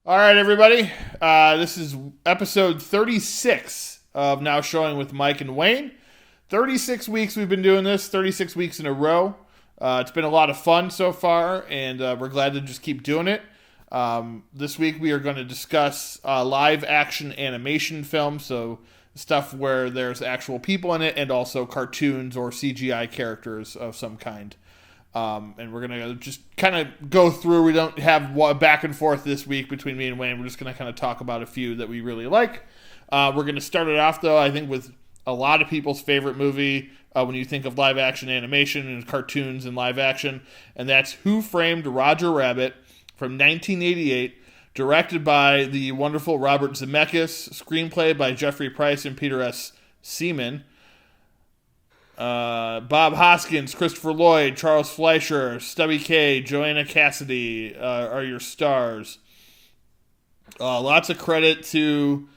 All right, everybody. This is episode 36 of Now Showing with Mike and Wayne. 36 weeks we've been doing this, 36 weeks in a row. It's been a lot of fun so far, and we're glad to just keep doing it. This week we are going to discuss live action animation films, so stuff where there's actual people in it, and also cartoons or CGI characters of some kind. And we're going to just kind of go through. We don't have back and forth this week between me and Wayne. We're just going to kind of talk about a few that we really like. We're going to start it off, though, I think, with a lot of people's favorite movie when you think of live action animation and cartoons and live action. And that's Who Framed Roger Rabbit from 1988, directed by the wonderful Robert Zemeckis, screenplay by Jeffrey Price and Peter S. Seaman. Bob Hoskins, Christopher Lloyd, Charles Fleischer, Stubby Kaye, Joanna Cassidy are your stars. Lots of credit to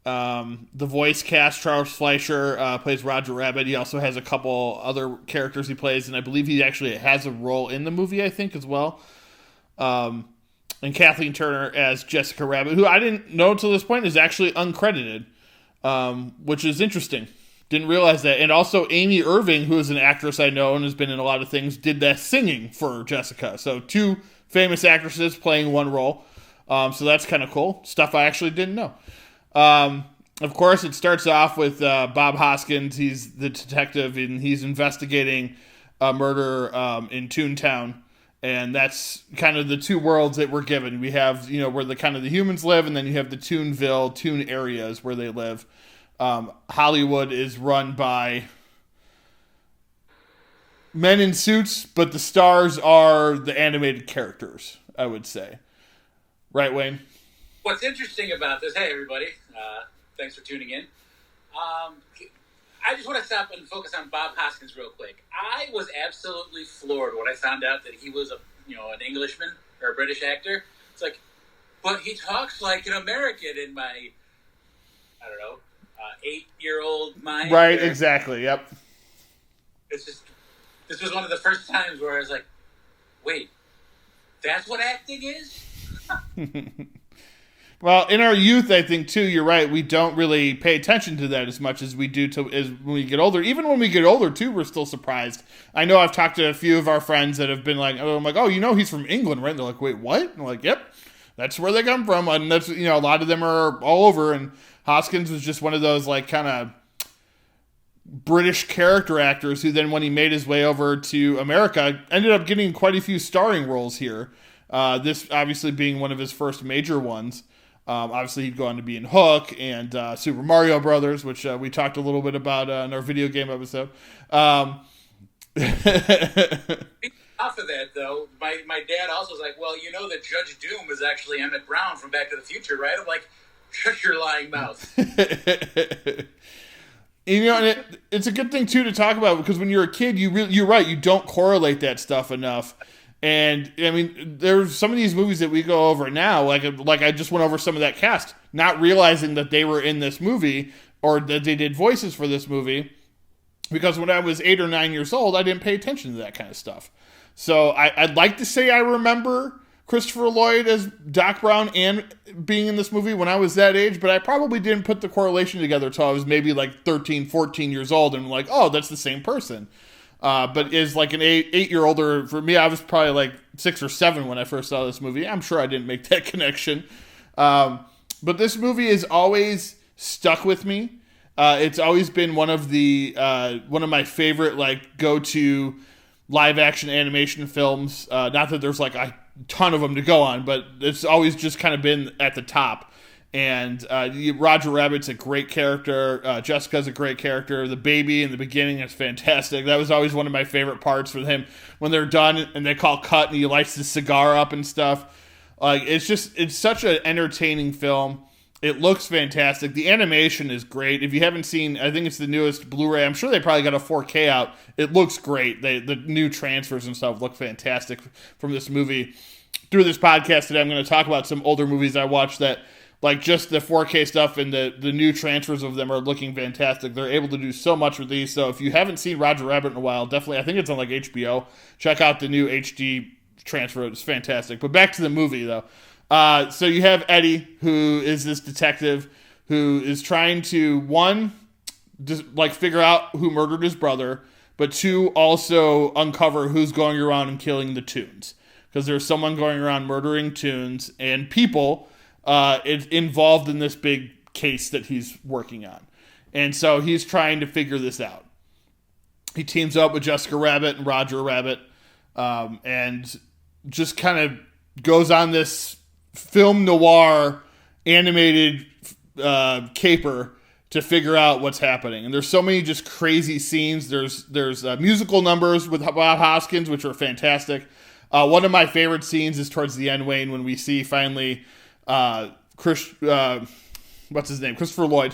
the voice cast. Charles Fleischer plays Roger Rabbit. He also has a couple other characters he plays, and I believe he actually has a role in the movie, I think, as well. And Kathleen Turner as Jessica Rabbit, who I didn't know until this point is actually uncredited, which is interesting. Didn't realize that. And also Amy Irving, who is an actress I know and has been in a lot of things, did that singing for Jessica. So two famous actresses playing one role. So that's kind of cool. Stuff I actually didn't know. Of course, it starts off with Bob Hoskins. He's the detective, and he's investigating a murder in Toontown. And that's kind of the two worlds that we're given. We have, where the kind of the humans live, and then you have the Toonville, Toon areas where they live. Hollywood is run by men in suits, but the stars are the animated characters, I would say. Right, Wayne? What's interesting about this, hey everybody, thanks for tuning in. I just want to stop and focus on Bob Hoskins real quick. I was absolutely floored when I found out that he was an Englishman or a British actor. It's like, but he talks like an American in my, I don't know, 8-year-old mind. Right, exactly, yep. This was one of the first times where I was like, wait, that's what acting is? Well, in our youth, I think, too, you're right, we don't really pay attention to that as much as we do as when we get older. Even when we get older, too, we're still surprised. I know I've talked to a few of our friends that have been like, I'm like, he's from England, right? And they're like, wait, what? And I'm like, yep, that's where they come from. And that's, a lot of them are all over, and Hoskins was just one of those, like, kind of British character actors who then, when he made his way over to America, ended up getting quite a few starring roles here. This obviously being one of his first major ones. Obviously, he'd go on to be in Hook and Super Mario Brothers, which we talked a little bit about in our video game episode. Off of that, though, my dad also was like, well, that Judge Doom was actually Emmett Brown from Back to the Future, right? I'm like, shut your lying mouth. And it's a good thing, too, to talk about, because when you're a kid, you're right, you don't correlate that stuff enough. And, I mean, there's some of these movies that we go over now, like I just went over some of that cast, not realizing that they were in this movie, or that they did voices for this movie, because when I was 8 or 9 years old, I didn't pay attention to that kind of stuff. So I'd like to say I remember Christopher Lloyd as Doc Brown and being in this movie when I was that age, but I probably didn't put the correlation together until I was maybe like 13, 14 years old, and like, oh, that's the same person. But is like an 8-year-old, or for me, I was probably like 6 or 7 when I first saw this movie. I'm sure I didn't make that connection. But this movie has always stuck with me. It's always been one of my favorite, like, go-to live action animation films. Not that there's like a ton of them to go on, but it's always just kind of been at the top. And Roger Rabbit's a great character. Jessica's a great character. The baby in the beginning is fantastic. That was always one of my favorite parts with him, when they're done and they call cut and he lights the cigar up and stuff. Like, it's such an entertaining film. It looks fantastic. The animation is great. If you haven't seen, I think it's the newest Blu-ray. I'm sure they probably got a 4K out. It looks great. The new transfers and stuff look fantastic from this movie. Through this podcast today, I'm going to talk about some older movies I watched that, like, just the 4K stuff and the new transfers of them are looking fantastic. They're able to do so much with these. So if you haven't seen Roger Rabbit in a while, definitely, I think it's on like HBO. Check out the new HD transfer. It's fantastic. But back to the movie, though. So you have Eddie, who is this detective who is trying to, one, just like figure out who murdered his brother, but two, also uncover who's going around and killing the Toons. Because there's someone going around murdering Toons and people involved in this big case that he's working on. And so he's trying to figure this out. He teams up with Jessica Rabbit and Roger Rabbit, and just kind of goes on this film noir animated caper to figure out what's happening. And there's so many just crazy scenes. There's musical numbers with Bob Hoskins, which are fantastic. One of my favorite scenes is towards the end, Wayne, when we see finally Christopher Lloyd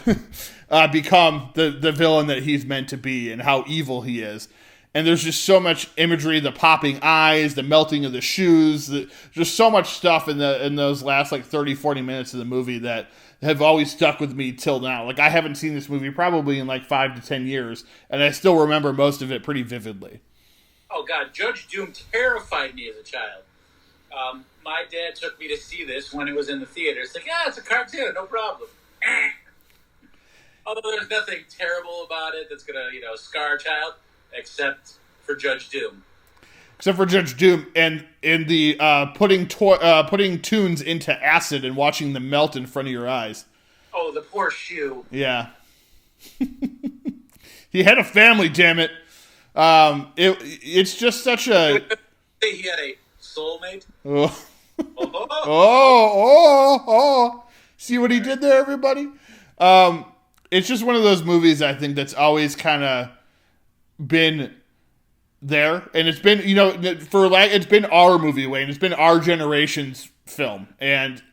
become the villain that he's meant to be and how evil he is. And there's just so much imagery, the popping eyes, the melting of the shoes, just so much stuff in those last like 30, 40 minutes of the movie that have always stuck with me till now. Like, I haven't seen this movie probably in like 5 to 10 years, and I still remember most of it pretty vividly. Oh, God, Judge Doom terrified me as a child. My dad took me to see this when it was in the theater. It's like, it's a cartoon, no problem. Although there's nothing terrible about it that's going to, scar a child, except for Judge Doom. Except for Judge Doom and in the putting Toons into acid and watching them melt in front of your eyes. Oh, the poor shoe. Yeah. He had a family, damn it. It's just such a... He had a soulmate? Oh. See what he did there, everybody? It's just one of those movies, I think, that's always kind of been there. And it's been, it's been our movie, Wayne. It's been our generation's film. And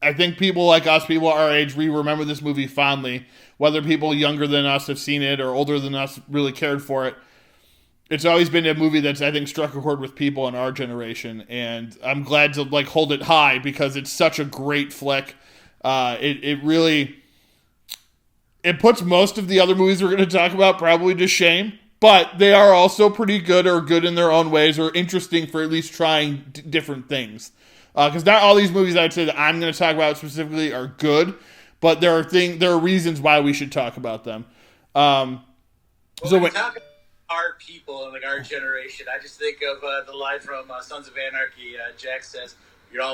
I think people like us, people our age, we remember this movie fondly. Whether people younger than us have seen it or older than us really cared for it. It's always been a movie that's, I think, struck a chord with people in our generation, and I'm glad to hold it high because it's such a great flick. It really puts most of the other movies we're going to talk about probably to shame, but they are also pretty good or good in their own ways or interesting for at least trying different things. Because not all these movies I'd say that I'm going to talk about specifically are good, but there are reasons why we should talk about them. Our people and our generation. I just think of the line from Sons of Anarchy. Jack says, "You are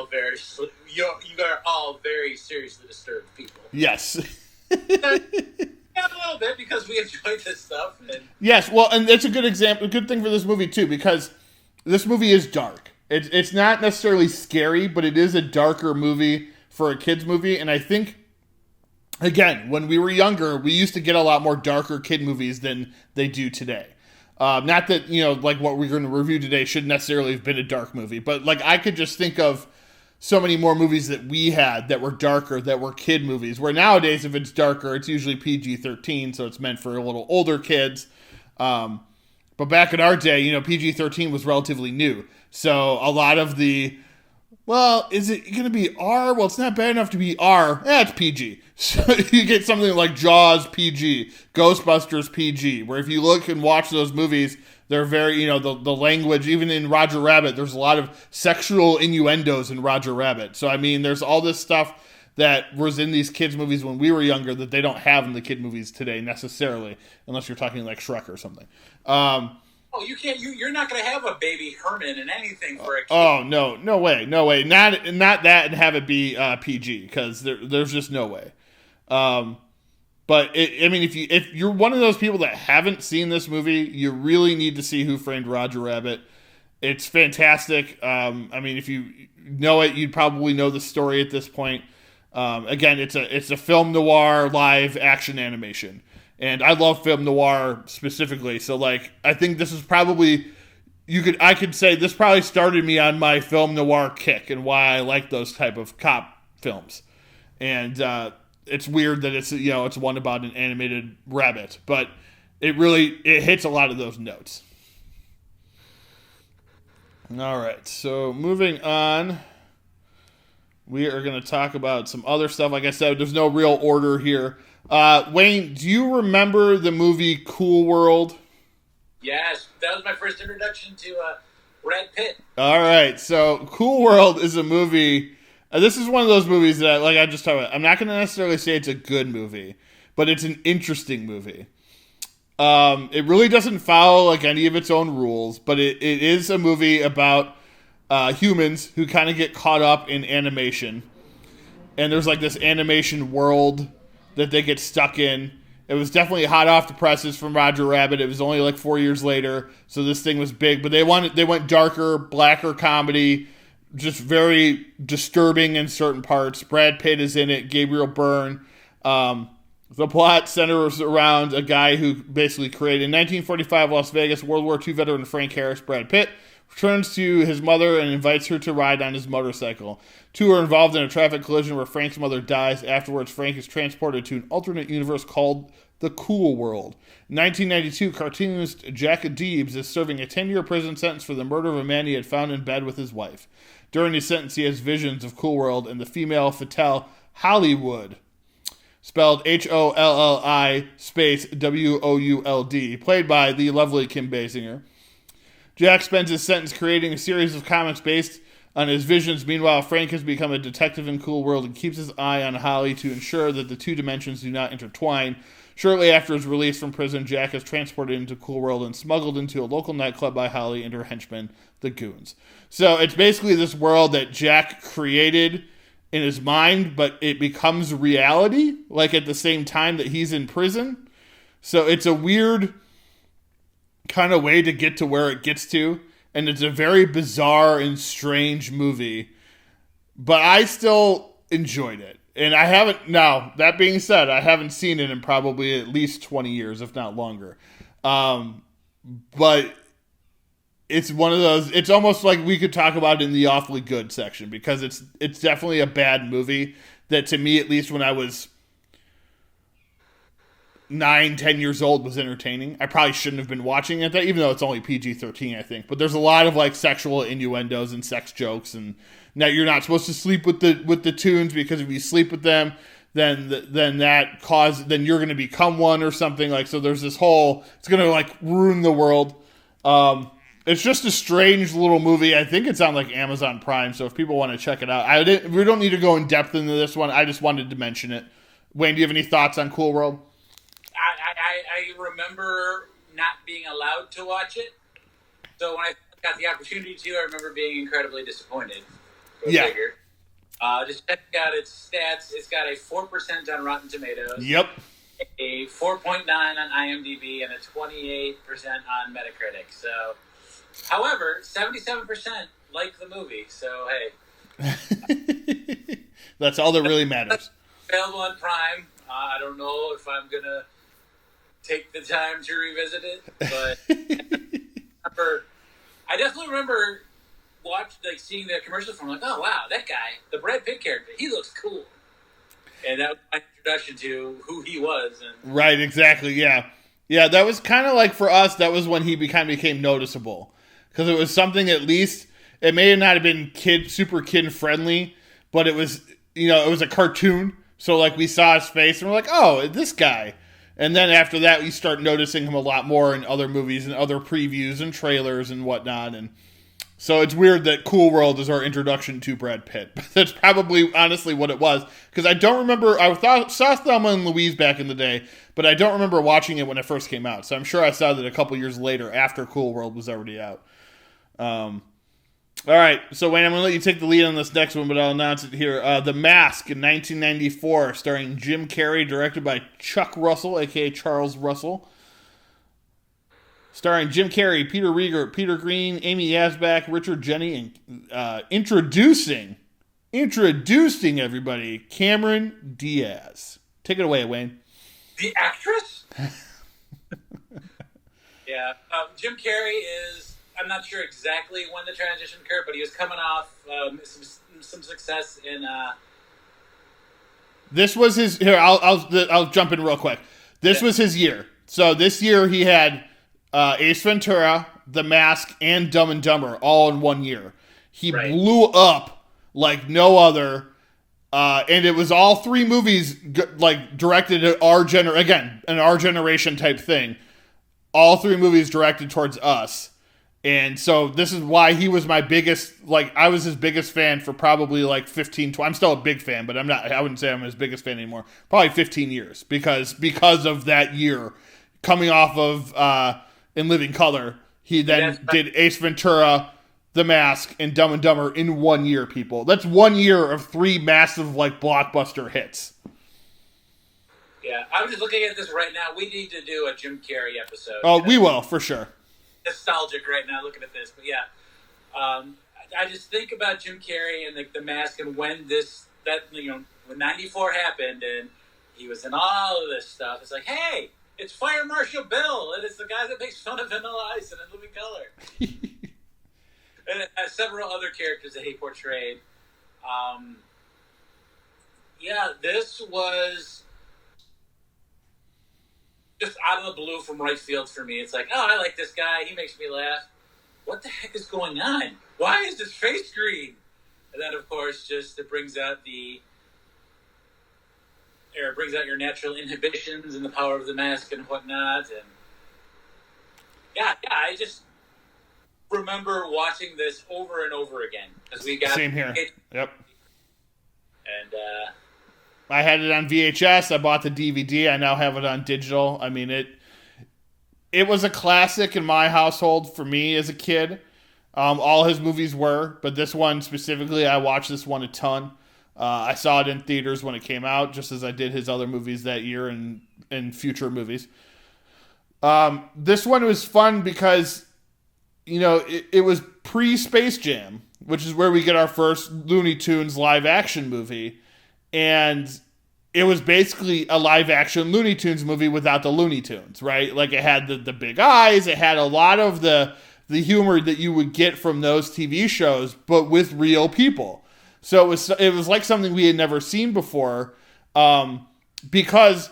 all very seriously disturbed people." Yes. A little bit because we enjoy this stuff. Yes, well, and it's a good example, a good thing for this movie too, because this movie is dark. It's not necessarily scary, but it is a darker movie for a kids movie, and I think. Again, when we were younger, we used to get a lot more darker kid movies than they do today. Not that, what we're going to review today should necessarily have been a dark movie, but I could just think of so many more movies that we had that were darker, that were kid movies, where nowadays if it's darker, it's usually PG-13, so it's meant for a little older kids. But back in our day, PG-13 was relatively new. So a lot of the, is it going to be R? Well, it's not bad enough to be R. It's PG. So you get something like Jaws PG, Ghostbusters PG, where if you look and watch those movies, they're very, the language, even in Roger Rabbit, there's a lot of sexual innuendos in Roger Rabbit. So, there's all this stuff that was in these kids' movies when we were younger that they don't have in the kid movies today necessarily, unless you're talking like Shrek or something. You can't. You're not going to have a baby Herman in anything for a kid. Oh no way. Not that and have it be PG because there's just no way. But if you're one of those people that haven't seen this movie, you really need to see Who Framed Roger Rabbit. It's fantastic. If you know it, you'd probably know the story at this point. Again, it's a film noir live action animation. And I love film noir specifically. So I think this is probably I could say this probably started me on my film noir kick and why I like those type of cop films. And it's weird that it's one about an animated rabbit, but it hits a lot of those notes. All right, so moving on, we are going to talk about some other stuff. Like I said, there's no real order here. Wayne, do you remember the movie Cool World? Yes, that was my first introduction to Brad Pitt. All right, so Cool World is a movie This is one of those movies that, like I just talked about, I'm not going to necessarily say it's a good movie, but it's an interesting movie. It really doesn't follow like any of its own rules, but it is a movie about humans who kind of get caught up in animation. And there's like this animation world that they get stuck in. It was definitely hot off the presses from Roger Rabbit. It was only like 4 years later, so this thing was big. But they went darker, blacker comedy, just very disturbing in certain parts. Brad Pitt is in it. Gabriel Byrne. The plot centers around a guy who basically created in 1945 Las Vegas. World War II veteran Frank Harris, Brad Pitt, returns to his mother and invites her to ride on his motorcycle. Two are involved in a traffic collision where Frank's mother dies. Afterwards, Frank is transported to an alternate universe called the Cool World. In 1992, cartoonist Jack Deebs is serving a 10-year prison sentence for the murder of a man he had found in bed with his wife. During his sentence, he has visions of Cool World and the female fatale Hollywood, spelled Holli space Would, played by the lovely Kim Basinger. Jack spends his sentence creating a series of comics based on his visions. Meanwhile, Frank has become a detective in Cool World and keeps his eye on Holly to ensure that the two dimensions do not intertwine. Shortly after his release from prison, Jack is transported into Cool World and smuggled into a local nightclub by Holly and her henchmen, the Goons. So it's basically this world that Jack created in his mind, but it becomes reality, like at the same time that he's in prison. So it's a weird kind of way to get to where it gets to, and it's a very bizarre and strange movie, but I still enjoyed it. And I haven't, now, that being said, I haven't seen it in probably at least 20 years, if not longer. But it's one of those, it's almost like we could talk about it in the awfully good section, because it's definitely a bad movie that, to me, at least when I was 9-10 years old, was entertaining. I probably shouldn't have been watching it, even though it's only PG-13, I think. But there's a lot of like sexual innuendos and sex jokes, and now you're not supposed to sleep with the tunes, because if you sleep with them, then you're going to become one or something. Like, so there's this whole, it's going to like ruin the world. It's just a strange little movie. I think it's on like Amazon Prime, so if people want to check it out, we don't need to go in depth into this one. I just wanted to mention it. Wayne, do you have any thoughts on Cool World? I remember not being allowed to watch it, so when I got the opportunity to, I remember being incredibly disappointed. Yeah. Just check out its stats. It's got a 4% on Rotten Tomatoes. Yep. A 4.9 on IMDb and a 28% on Metacritic. So, however, 77% like the movie. So, hey. That's all that really matters. Available on Prime. I don't know if I'm going to take the time to revisit it, but I definitely remember seeing the commercial from, like, oh wow, that guy, the Brad Pitt character, he looks cool, and that was my introduction to who he was. And right, exactly, yeah. That was kind of like, for us, that was when he became noticeable, because it was something, at least it may not have been super kid friendly, but it was, it was a cartoon, so like we saw his face and we're like, oh, this guy. And then after that, we start noticing him a lot more in other movies and other previews and trailers and whatnot. And so it's weird that Cool World is our introduction to Brad Pitt. But that's probably honestly what it was. Because I don't remember, saw Thelma and Louise back in the day, but I don't remember watching it when it first came out. So I'm sure I saw that a couple years later, after Cool World was already out. All right, so Wayne, I'm going to let you take the lead on this next one, but I'll announce it here. The Mask in 1994, starring Jim Carrey, directed by Chuck Russell, a.k.a. Charles Russell. Starring Jim Carrey, Peter Rieger, Peter Green, Amy Yasbeck, Richard Jenny, and introducing everybody, Cameron Diaz. Take it away, Wayne. The actress? Yeah, Jim Carrey is... I'm not sure exactly when the transition occurred, but he was coming off some success in. This was his. Here, I'll jump in real quick. This was his year. So this year he had Ace Ventura, The Mask, and Dumb and Dumber all in 1 year. He blew up like no other, and it was all three movies like directed at our an our generation type thing. All three movies directed towards us. And so this is why he was my biggest, like, I was his biggest fan for probably like 15, 20, I'm still a big fan, but I wouldn't say I'm his biggest fan anymore. Probably 15 years because of that year coming off of In Living Color. He then did Ace Ventura, The Mask, and Dumb and Dumber in 1 year, people. That's 1 year of 3 massive, like, blockbuster hits. Yeah, I'm just looking at this right now. We need to do a Jim Carrey episode. Oh, we will, for sure. Nostalgic right now looking at this, but yeah, I just think about Jim Carrey and the Mask and when when '94 happened and he was in all of this stuff. It's like, hey, it's Fire Marshal Bill, and it's the guy that makes fun of Vanilla Ice in A Living Color, and it has several other characters that he portrayed. Yeah, this was just out of the blue from right field for me. It's like, oh, I like this guy. He makes me laugh. What the heck is going on? Why is his face green? And then, of course, just it brings out your natural inhibitions and the power of the mask and whatnot. And yeah, I just remember watching this over and over again because we got same here. Yep. And I had it on VHS. I bought the DVD. I now have it on digital. I mean, it was a classic in my household for me as a kid. All his movies were, but this one specifically, I watched this one a ton. I saw it in theaters when it came out, just as I did his other movies that year and future movies. This one was fun because, it was pre-Space Jam, which is where we get our first Looney Tunes live-action movie. And it was basically a live-action Looney Tunes movie without the Looney Tunes, right? Like, it had the big eyes. It had a lot of the humor that you would get from those TV shows, but with real people. So it was like something we had never seen before, because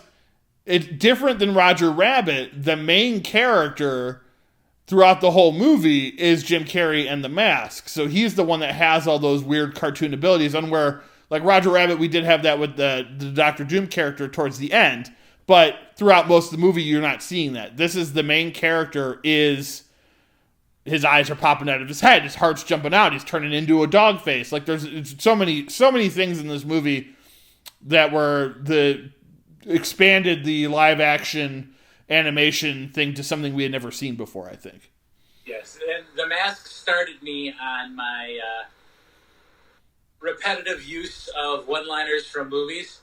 it's different than Roger Rabbit. The main character throughout the whole movie is Jim Carrey and The Mask. So he's the one that has all those weird cartoon abilities, and where, like Roger Rabbit, we did have that with the Dr. Doom character towards the end, but throughout most of the movie, you're not seeing that. This is the main character is, his eyes are popping out of his head, his heart's jumping out, he's turning into a dog face. Like, there's so many things in this movie that were expanded the live action animation thing to something we had never seen before, I think. Yes, and The Mask started me on my repetitive use of one-liners from movies.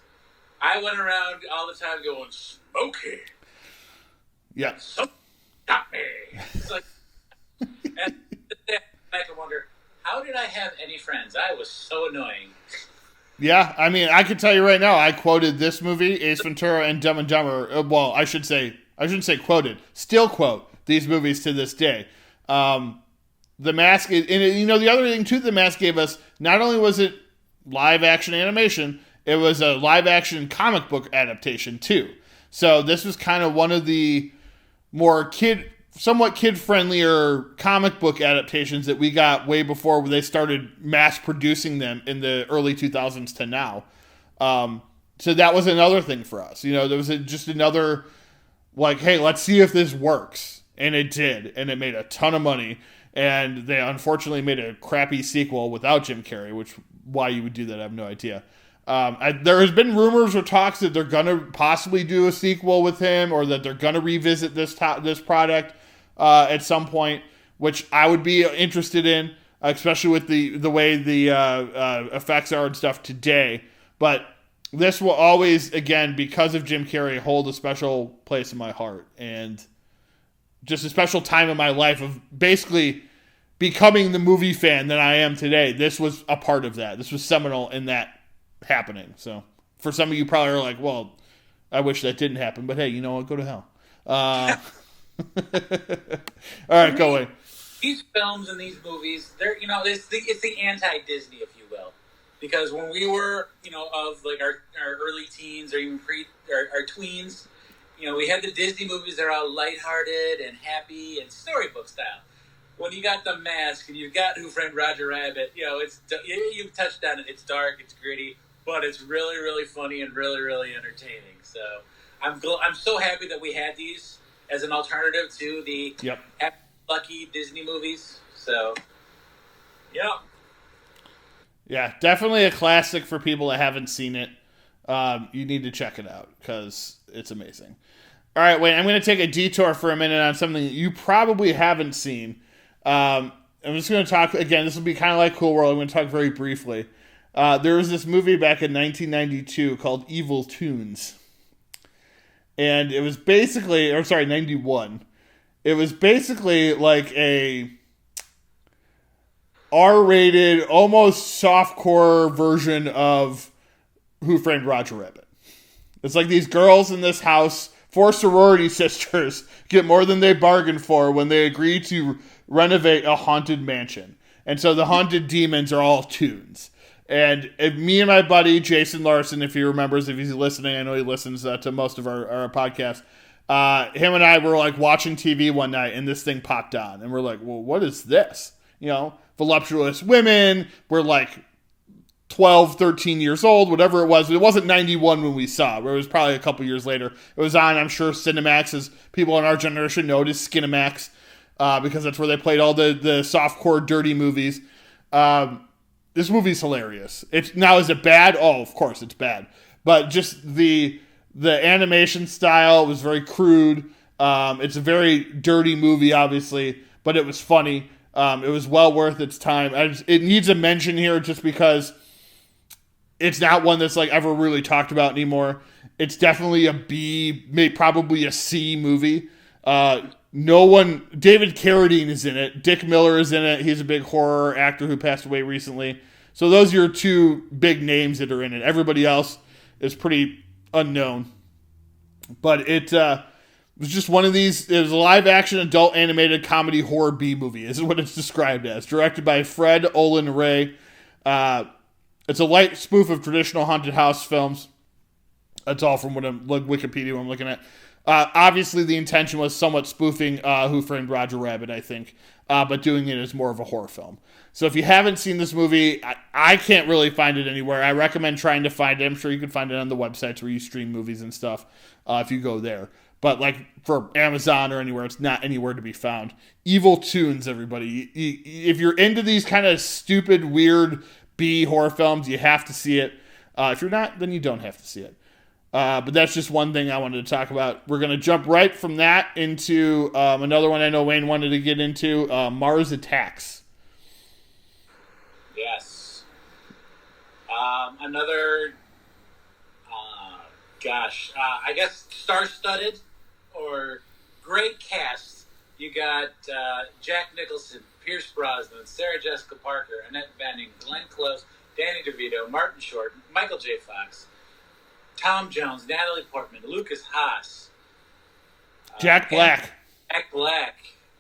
I went around all the time going, "Smokey." Yeah. So got me. It's like, and I can wonder, how did I have any friends? I was so annoying. Yeah, I mean, I can tell you right now, I quoted this movie, Ace Ventura, and Dumb and Dumber. Well, I shouldn't say quoted. Still quote these movies to this day. The Mask, and the other thing too, The Mask gave us, not only was it live action animation, it was a live action comic book adaptation too. So this was kind of one of the more somewhat kid friendlier comic book adaptations that we got way before they started mass producing them in the early 2000s to now. So that was another thing for us. There was just another, like, hey, let's see if this works. And it did. And it made a ton of money. And they unfortunately made a crappy sequel without Jim Carrey, which, why you would do that, I have no idea. There has been rumors or talks that they're going to possibly do a sequel with him, or that they're going to revisit this product at some point, which I would be interested in, especially with the way the effects are and stuff today. But this will always, again, because of Jim Carrey, hold a special place in my heart, and just a special time in my life of basically becoming the movie fan that I am today. This was a part of that. This was seminal in that happening. So for some of you probably are like, well, I wish that didn't happen, but hey, you know what? Go to hell. All right, go away. These films and these movies, they're it's the anti-Disney, if you will, because when we were of like our early teens or even our tweens, we had the Disney movies that are all lighthearted and happy and storybook style. When you got The Mask and you've got Who Framed Roger Rabbit, you've touched on it. It's dark, it's gritty, but it's really, really funny and really, really entertaining. So I'm so happy that we had these as an alternative to the lucky Disney movies. So, yeah. Yeah, definitely a classic for people that haven't seen it. You need to check it out because it's amazing. All right, wait, I'm going to take a detour for a minute on something that you probably haven't seen. I'm just going to talk, again, this will be kind of like Cool World. I'm going to talk very briefly. There was this movie back in 1992 called Evil Toons. And it was basically, 91. It was basically like a R-rated, almost softcore version of Who Framed Roger Rabbit. It's like these girls in this house, 4 sorority sisters, get more than they bargained for when they agree to renovate a haunted mansion. And so the haunted demons are all toons. And me and my buddy, Jason Larson, if he remembers, if he's listening, I know he listens to most of our podcasts. Him and I were like watching TV one night and this thing popped on. And we're like, well, what is this? You know, voluptuous women. We're like 12, 13 years old, whatever it was. It wasn't 91 when we saw it. It was probably a couple years later. It was on, I'm sure, Cinemax, as people in our generation know it as Skinemax, because that's where they played all the softcore, dirty movies. This movie's hilarious. Is it bad? Oh, of course it's bad. But just the animation style was very crude. It's a very dirty movie, obviously, but it was funny. It was well worth its time. It needs a mention here just because it's not one that's like ever really talked about anymore. It's definitely a B, maybe probably a C movie. David Carradine is in it. Dick Miller is in it. He's a big horror actor who passed away recently. So those are your 2 big names that are in it. Everybody else is pretty unknown. But it was just one of these. It was a live-action adult animated comedy horror B movie. This is what it's described as. Directed by Fred Olen Ray. It's a light spoof of traditional haunted house films. That's all from Wikipedia what I'm looking at. Obviously, the intention was somewhat spoofing Who Framed Roger Rabbit, I think, but doing it as more of a horror film. So if you haven't seen this movie, I can't really find it anywhere. I recommend trying to find it. I'm sure you can find it on the websites where you stream movies and stuff if you go there. But like for Amazon or anywhere, it's not anywhere to be found. Evil Toons, everybody. If you're into these kind of stupid, weird B horror films, you have to see it. If you're not, then you don't have to see it. But that's just one thing I wanted to talk about. We're going to jump right from that into another one I know Wayne wanted to get into, Mars Attacks. Yes. Another, I guess star-studded or great cast. You got Jack Nicholson, Pierce Brosnan, Sarah Jessica Parker, Annette Bening, Glenn Close, Danny DeVito, Martin Short, Michael J. Fox, Tom Jones, Natalie Portman, Lucas Haas, Jack Black. Jack Black.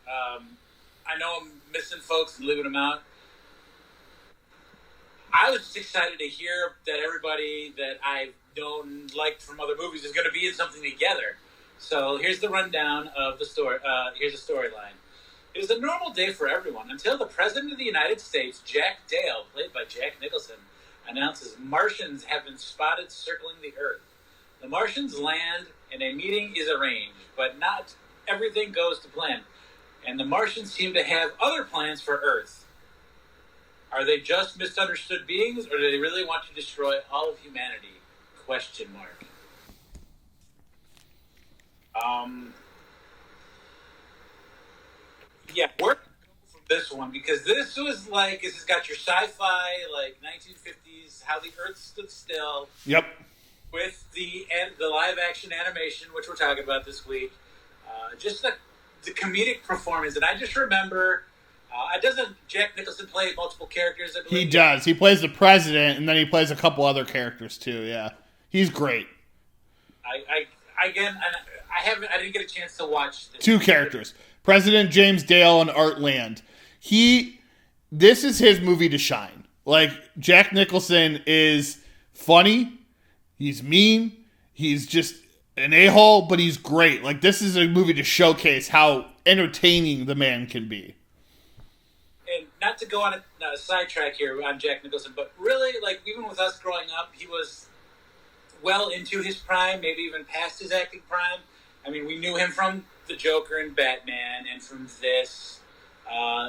I know I'm missing folks and leaving them out. I was just excited to hear that everybody that I've known, liked from other movies, is going to be in something together. So here's the rundown of the story. Here's the storyline. It was a normal day for everyone until the President of the United States, Jack Dale, played by Jack Nicholson, announces Martians have been spotted circling the Earth. The Martians land and a meeting is arranged, but not everything goes to plan. And the Martians seem to have other plans for Earth. Are they just misunderstood beings, or do they really want to destroy all of humanity? Question mark. Where to go from this one? Because this was like, this has got your sci-fi, like 1950s, how the Earth stood still. Yep. With the live-action animation, which we're talking about this week. Just the comedic performance. And I just remember... doesn't Jack Nicholson play multiple characters? I believe? He does. He plays the president, and then he plays a couple other characters too. Yeah, he's great. I didn't get a chance to watch this. 2 characters: President James Dale and Art Land. This is his movie to shine. Like, Jack Nicholson is funny. He's mean. He's just an a-hole, but he's great. Like, this is a movie to showcase how entertaining the man can be. And not to go on a sidetrack here on Jack Nicholson, but really, like, even with us growing up, he was well into his prime, maybe even past his acting prime. I mean, we knew him from The Joker and Batman, and from this.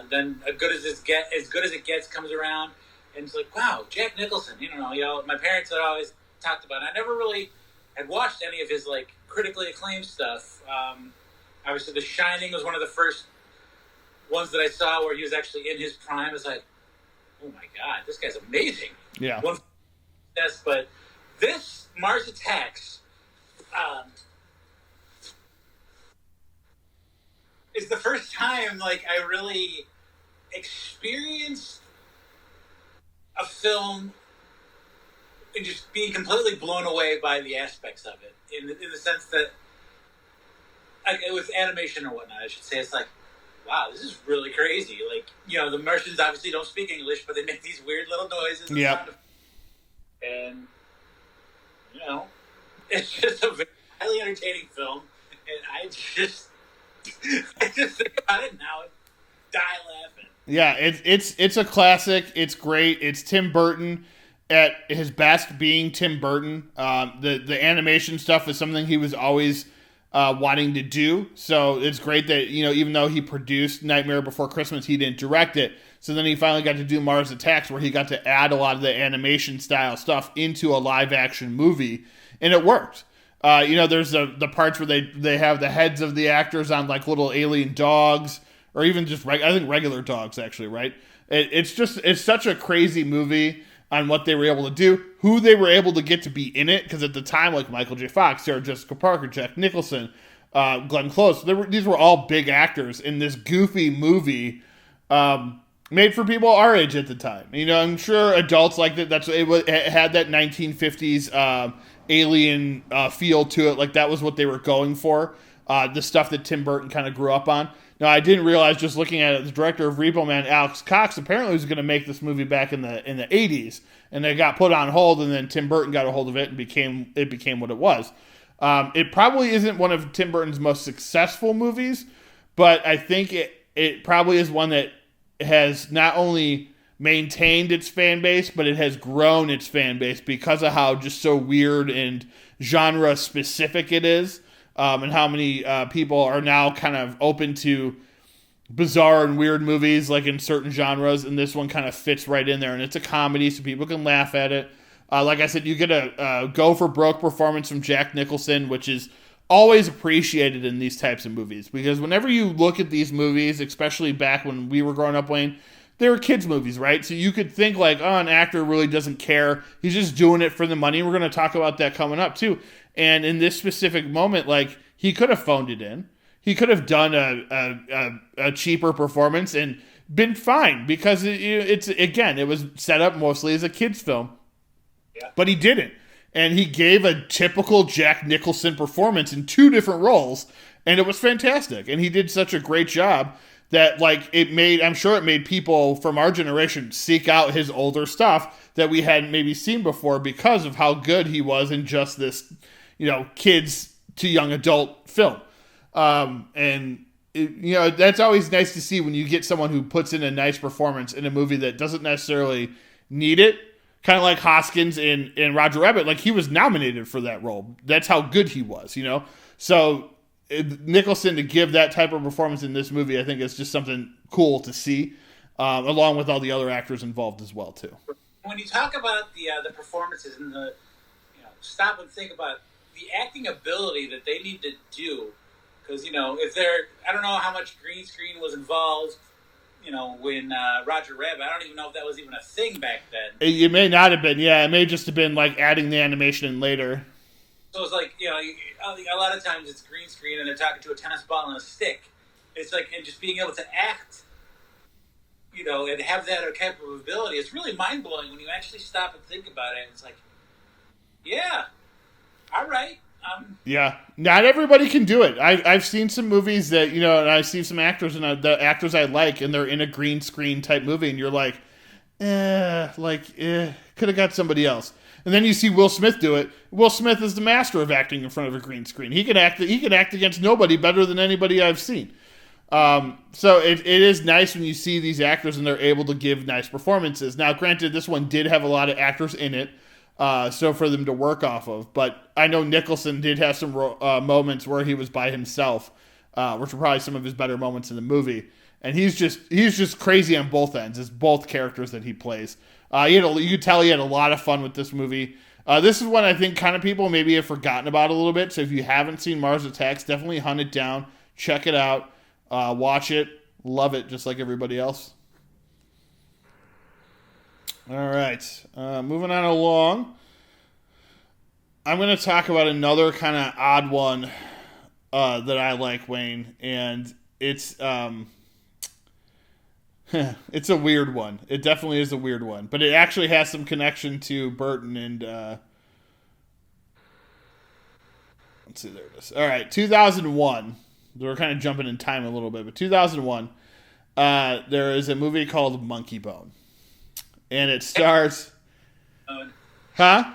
Then as good as it gets comes around, and it's like, wow, Jack Nicholson. My parents had always talked about it. I never really had watched any of his like critically acclaimed stuff. Obviously, The Shining was one of the first ones that I saw where he was actually in his prime. It's like, oh my god, this guy's amazing. Yeah. Yes, but this Mars Attacks is the first time like I really experienced a film and just being completely blown away by the aspects of it. In the sense that, like, with animation or whatnot, I should say, it's like, wow, this is really crazy. Like, the Martians obviously don't speak English, but they make these weird little noises. Yeah. And, it's just a very highly entertaining film. And I just think about it now and die laughing. Yeah, it's a classic. It's great. It's Tim Burton at his best, being Tim Burton. The animation stuff is something he was always wanting to do. So it's great that, even though he produced Nightmare Before Christmas, he didn't direct it. So then he finally got to do Mars Attacks, where he got to add a lot of the animation style stuff into a live action movie, and it worked. There's the parts where they have the heads of the actors on like little alien dogs, or even just I think regular dogs, actually, right? It's such a crazy movie on what they were able to do, who they were able to get to be in it, because at the time, like Michael J. Fox, Sarah Jessica Parker, Jack Nicholson, Glenn Close, these were all big actors in this goofy movie made for people our age at the time. I'm sure adults like that. It had that 1950s alien feel to it. Like that was what they were going for. The stuff that Tim Burton kind of grew up on. Now, I didn't realize, just looking at it, the director of Repo Man, Alex Cox, apparently was going to make this movie back in the 80s, and it got put on hold, and then Tim Burton got a hold of it, and it became what it was. It probably isn't one of Tim Burton's most successful movies, but I think it probably is one that has not only maintained its fan base, but it has grown its fan base because of how just so weird and genre specific it is. And how many people are now kind of open to bizarre and weird movies, like in certain genres, and this one kind of fits right in there. And it's a comedy, so people can laugh at it. Like I said, you get a go-for-broke performance from Jack Nicholson, which is always appreciated in these types of movies. Because whenever you look at these movies, especially back when we were growing up, Wayne, they were kids' movies, right? So you could think like, oh, an actor really doesn't care. He's just doing it for the money. We're going to talk about that coming up, too. And in this specific moment, like, he could have phoned it in. He could have done a cheaper performance and been fine, because it was set up mostly as a kid's film. Yeah. But he didn't. And he gave a typical Jack Nicholson performance in two different roles, and it was fantastic. And he did such a great job that, like, I'm sure it made people from our generation seek out his older stuff that we hadn't maybe seen before, because of how good he was in just this, kids to young adult film. That's always nice to see when you get someone who puts in a nice performance in a movie that doesn't necessarily need it. Kind of like Hoskins in Roger Rabbit. Like, he was nominated for that role. That's how good he was, So Nicholson to give that type of performance in this movie, I think is just something cool to see, along with all the other actors involved as well, too. When you talk about the performances and stop and think about the acting ability that they need to do, because if I don't know how much green screen was involved, when Roger Rabbit, I don't even know if that was even a thing back then. It may not have been. Yeah, it may just have been like adding the animation in later. So it's like, a lot of times it's green screen and they're talking to a tennis ball and a stick. It's like, and just being able to act, and have that type of ability, it's really mind blowing when you actually stop and think about it. It's like, yeah, all right. Yeah, not everybody can do it. I've seen some movies that, and I see some actors, and the actors I like, and they're in a green screen type movie, and you're like, could have got somebody else. And then you see Will Smith do it. Will Smith is the master of acting in front of a green screen. He can act against nobody better than anybody I've seen. So it is nice when you see these actors and they're able to give nice performances. Now, granted, this one did have a lot of actors in it, so for them to work off of. But I know Nicholson did have some moments where he was by himself, which were probably some of his better moments in the movie. and he's just crazy on both ends. It's both characters that he plays. You could tell he had a lot of fun with this movie. This is one I think kind of people maybe have forgotten about a little bit. So if you haven't seen Mars Attacks, definitely hunt it down, check it out, watch it, love it, just like everybody else. All right, moving on along. I'm going to talk about another kind of odd one that I like, Wayne, and it's it's a weird one. It definitely is a weird one, but it actually has some connection to Burton and let's see, there it is. All right, 2001. We're kind of jumping in time a little bit, but 2001. There is a movie called Monkey Bone, and it stars. Huh?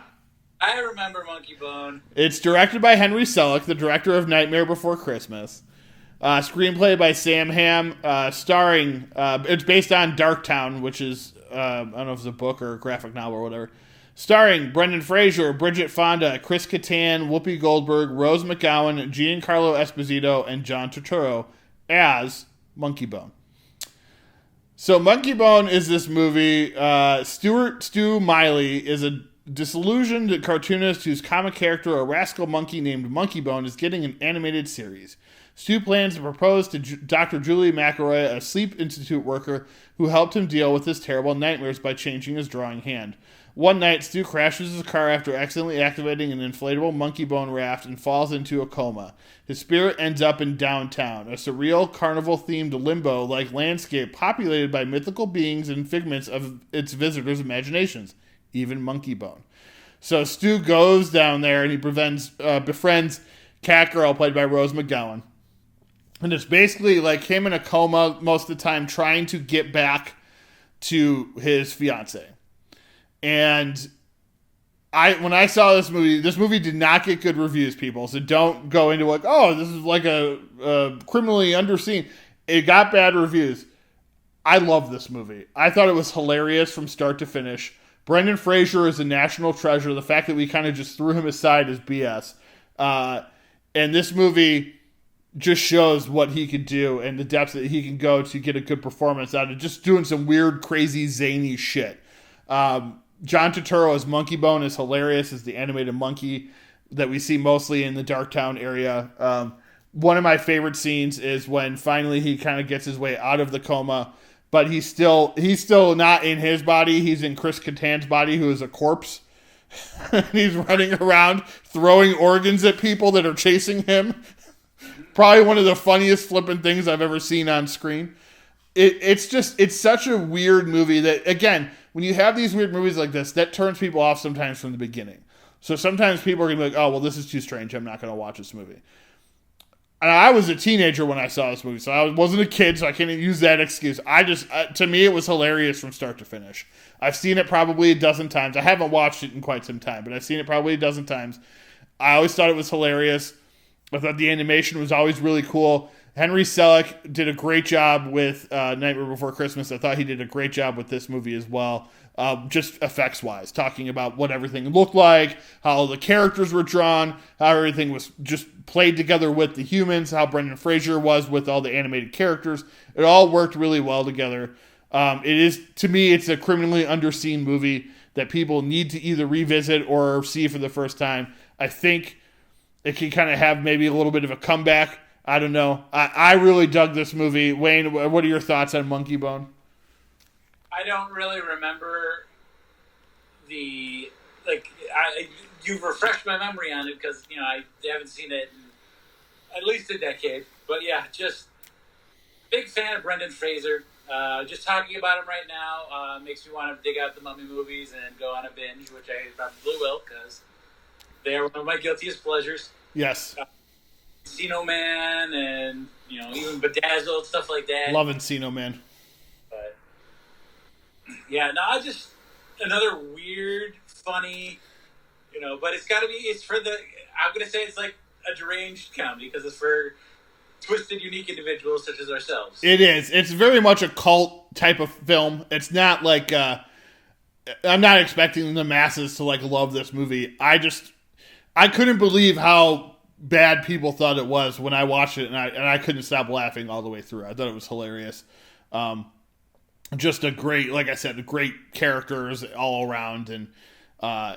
I remember Monkey Bone. It's directed by Henry Selick, the director of Nightmare Before Christmas. Screenplay by Sam Hamm. Starring, it's based on Darktown, which is, I don't know if it's a book or a graphic novel or whatever. Starring Brendan Fraser, Bridget Fonda, Chris Kattan, Whoopi Goldberg, Rose McGowan, Giancarlo Esposito, and John Turturro as Monkey Bone. So Monkey Bone is this movie. Stu Miley is a disillusioned cartoonist whose comic character, a rascal monkey named Monkey Bone, is getting an animated series. Stu plans to propose to Dr. Julie McElroy, a sleep institute worker who helped him deal with his terrible nightmares by changing his drawing hand. One night, Stu crashes his car after accidentally activating an inflatable monkey bone raft and falls into a coma. His spirit ends up in downtown, a surreal carnival-themed limbo-like landscape populated by mythical beings and figments of its visitors' imaginations, even Monkey Bone. So Stu goes down there and he befriends Catgirl, played by Rose McGowan. And it's basically like him in a coma most of the time trying to get back to his fiance. And when I saw this movie did not get good reviews, people. So don't go into like, oh, this is like a criminally underseen. It got bad reviews. I love this movie. I thought it was hilarious from start to finish. Brendan Fraser is a national treasure. The fact that we kind of just threw him aside is BS. And this movie just shows what he could do and the depths that he can go to get a good performance out of just doing some weird, crazy, zany shit. John Turturro as Monkey Bone is hilarious as the animated monkey that we see mostly in the Darktown area. One of my favorite scenes is when finally he kind of gets his way out of the coma, but he's still not in his body. He's in Chris Kattan's body, who is a corpse. He's running around throwing organs at people that are chasing him. Probably one of the funniest flipping things I've ever seen on screen. It's such a weird movie that, again, when you have these weird movies like this, that turns people off sometimes from the beginning. So sometimes people are going to be like, oh, well, this is too strange. I'm not going to watch this movie. And I was a teenager when I saw this movie, so I wasn't a kid, so I can't use that excuse. To me, it was hilarious from start to finish. I've seen it probably a dozen times. I haven't watched it in quite some time, but I've seen it probably a dozen times. I always thought it was hilarious. I thought the animation was always really cool. Henry Selick did a great job with Nightmare Before Christmas. I thought he did a great job with this movie as well, just effects-wise, talking about what everything looked like, how the characters were drawn, how everything was just played together with the humans, how Brendan Fraser was with all the animated characters. It all worked really well together. To me, it's a criminally underseen movie that people need to either revisit or see for the first time. I think it can kind of have maybe a little bit of a comeback. I don't know. I really dug this movie. Wayne, what are your thoughts on Monkey Bone? I don't really remember you've refreshed my memory on it because, I haven't seen it in at least a decade. But yeah, just big fan of Brendan Fraser. Just talking about him right now makes me want to dig out the Mummy movies and go on a binge, which I probably will because they are one of my guiltiest pleasures. Yes. Encino Man and, even Bedazzled, stuff like that. Love Encino Man. But, yeah, no, just another weird, funny, but it's for I'm going to say it's like a deranged comedy because it's for twisted, unique individuals such as ourselves. It is. It's very much a cult type of film. It's not like, I'm not expecting the masses to love this movie. I couldn't believe how bad people thought it was when I watched it, and I couldn't stop laughing all the way through. I thought it was hilarious. Just a great, like I said, great characters all around, and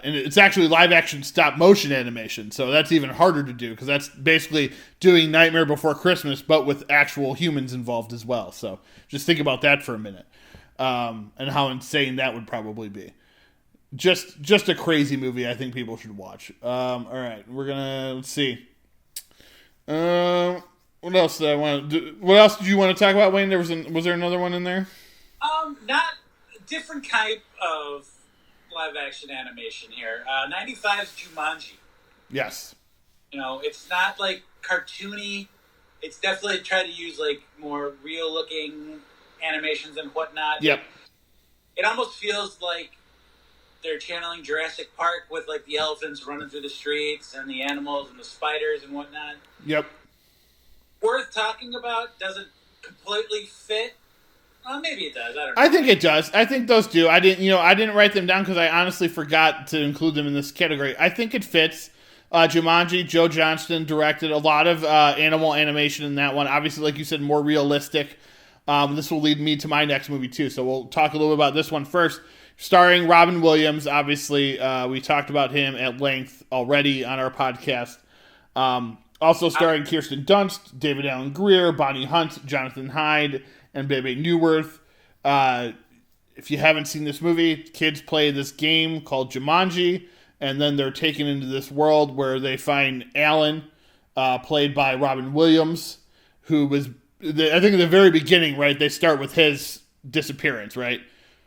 it's actually live action stop motion animation, so that's even harder to do because that's basically doing Nightmare Before Christmas, but with actual humans involved as well. So just think about that for a minute, and how insane that would probably be. Just a crazy movie. I think people should watch. All right, let's see. What else did I want to do? What else did you want to talk about, Wayne? Was there another one in there? Not different type of live action animation here. 95's Jumanji. Yes. It's not like cartoony. It's definitely tried to use like more real looking animations and whatnot. Yep. It almost feels like they're channeling Jurassic Park with like the elephants running through the streets and the animals and the spiders and whatnot. Yep. Worth talking about. Doesn't completely fit. Maybe it does. I don't know. I think it does. I think those do. I didn't write them down because I honestly forgot to include them in this category. I think it fits. Jumanji, Joe Johnston directed a lot of animal animation in that one. Obviously, like you said, more realistic. This will lead me to my next movie too. So we'll talk a little bit about this one first. Starring Robin Williams. Obviously, we talked about him at length already on our podcast. Also starring Kirsten Dunst, David Alan Grier, Bonnie Hunt, Jonathan Hyde, and Bebe Neuwirth. If you haven't seen this movie, kids play this game called Jumanji, and then they're taken into this world where they find Alan, played by Robin Williams, who was, I think in the very beginning, right, they start with his disappearance, right?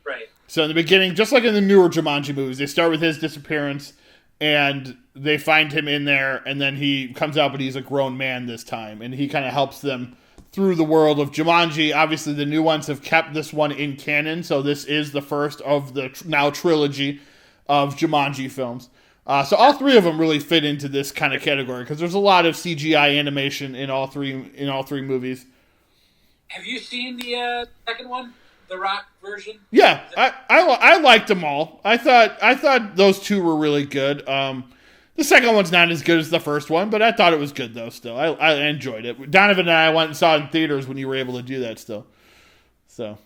Right. So in the beginning, just like in the newer Jumanji movies, they start with his disappearance, and they find him in there, and then he comes out, but he's a grown man this time, and he kind of helps them through the world of Jumanji. Obviously, the new ones have kept this one in canon, so this is the first of the now trilogy of Jumanji films. So all three of them really fit into this kind of category because there's a lot of CGI animation in all three movies. Have you seen the second one, the Rock version? Yeah, I liked them all. I thought those two were really good. The second one's not as good as the first one, but I thought it was good, though, still. I enjoyed it. Donovan and I went and saw it in theaters when you were able to do that still. So.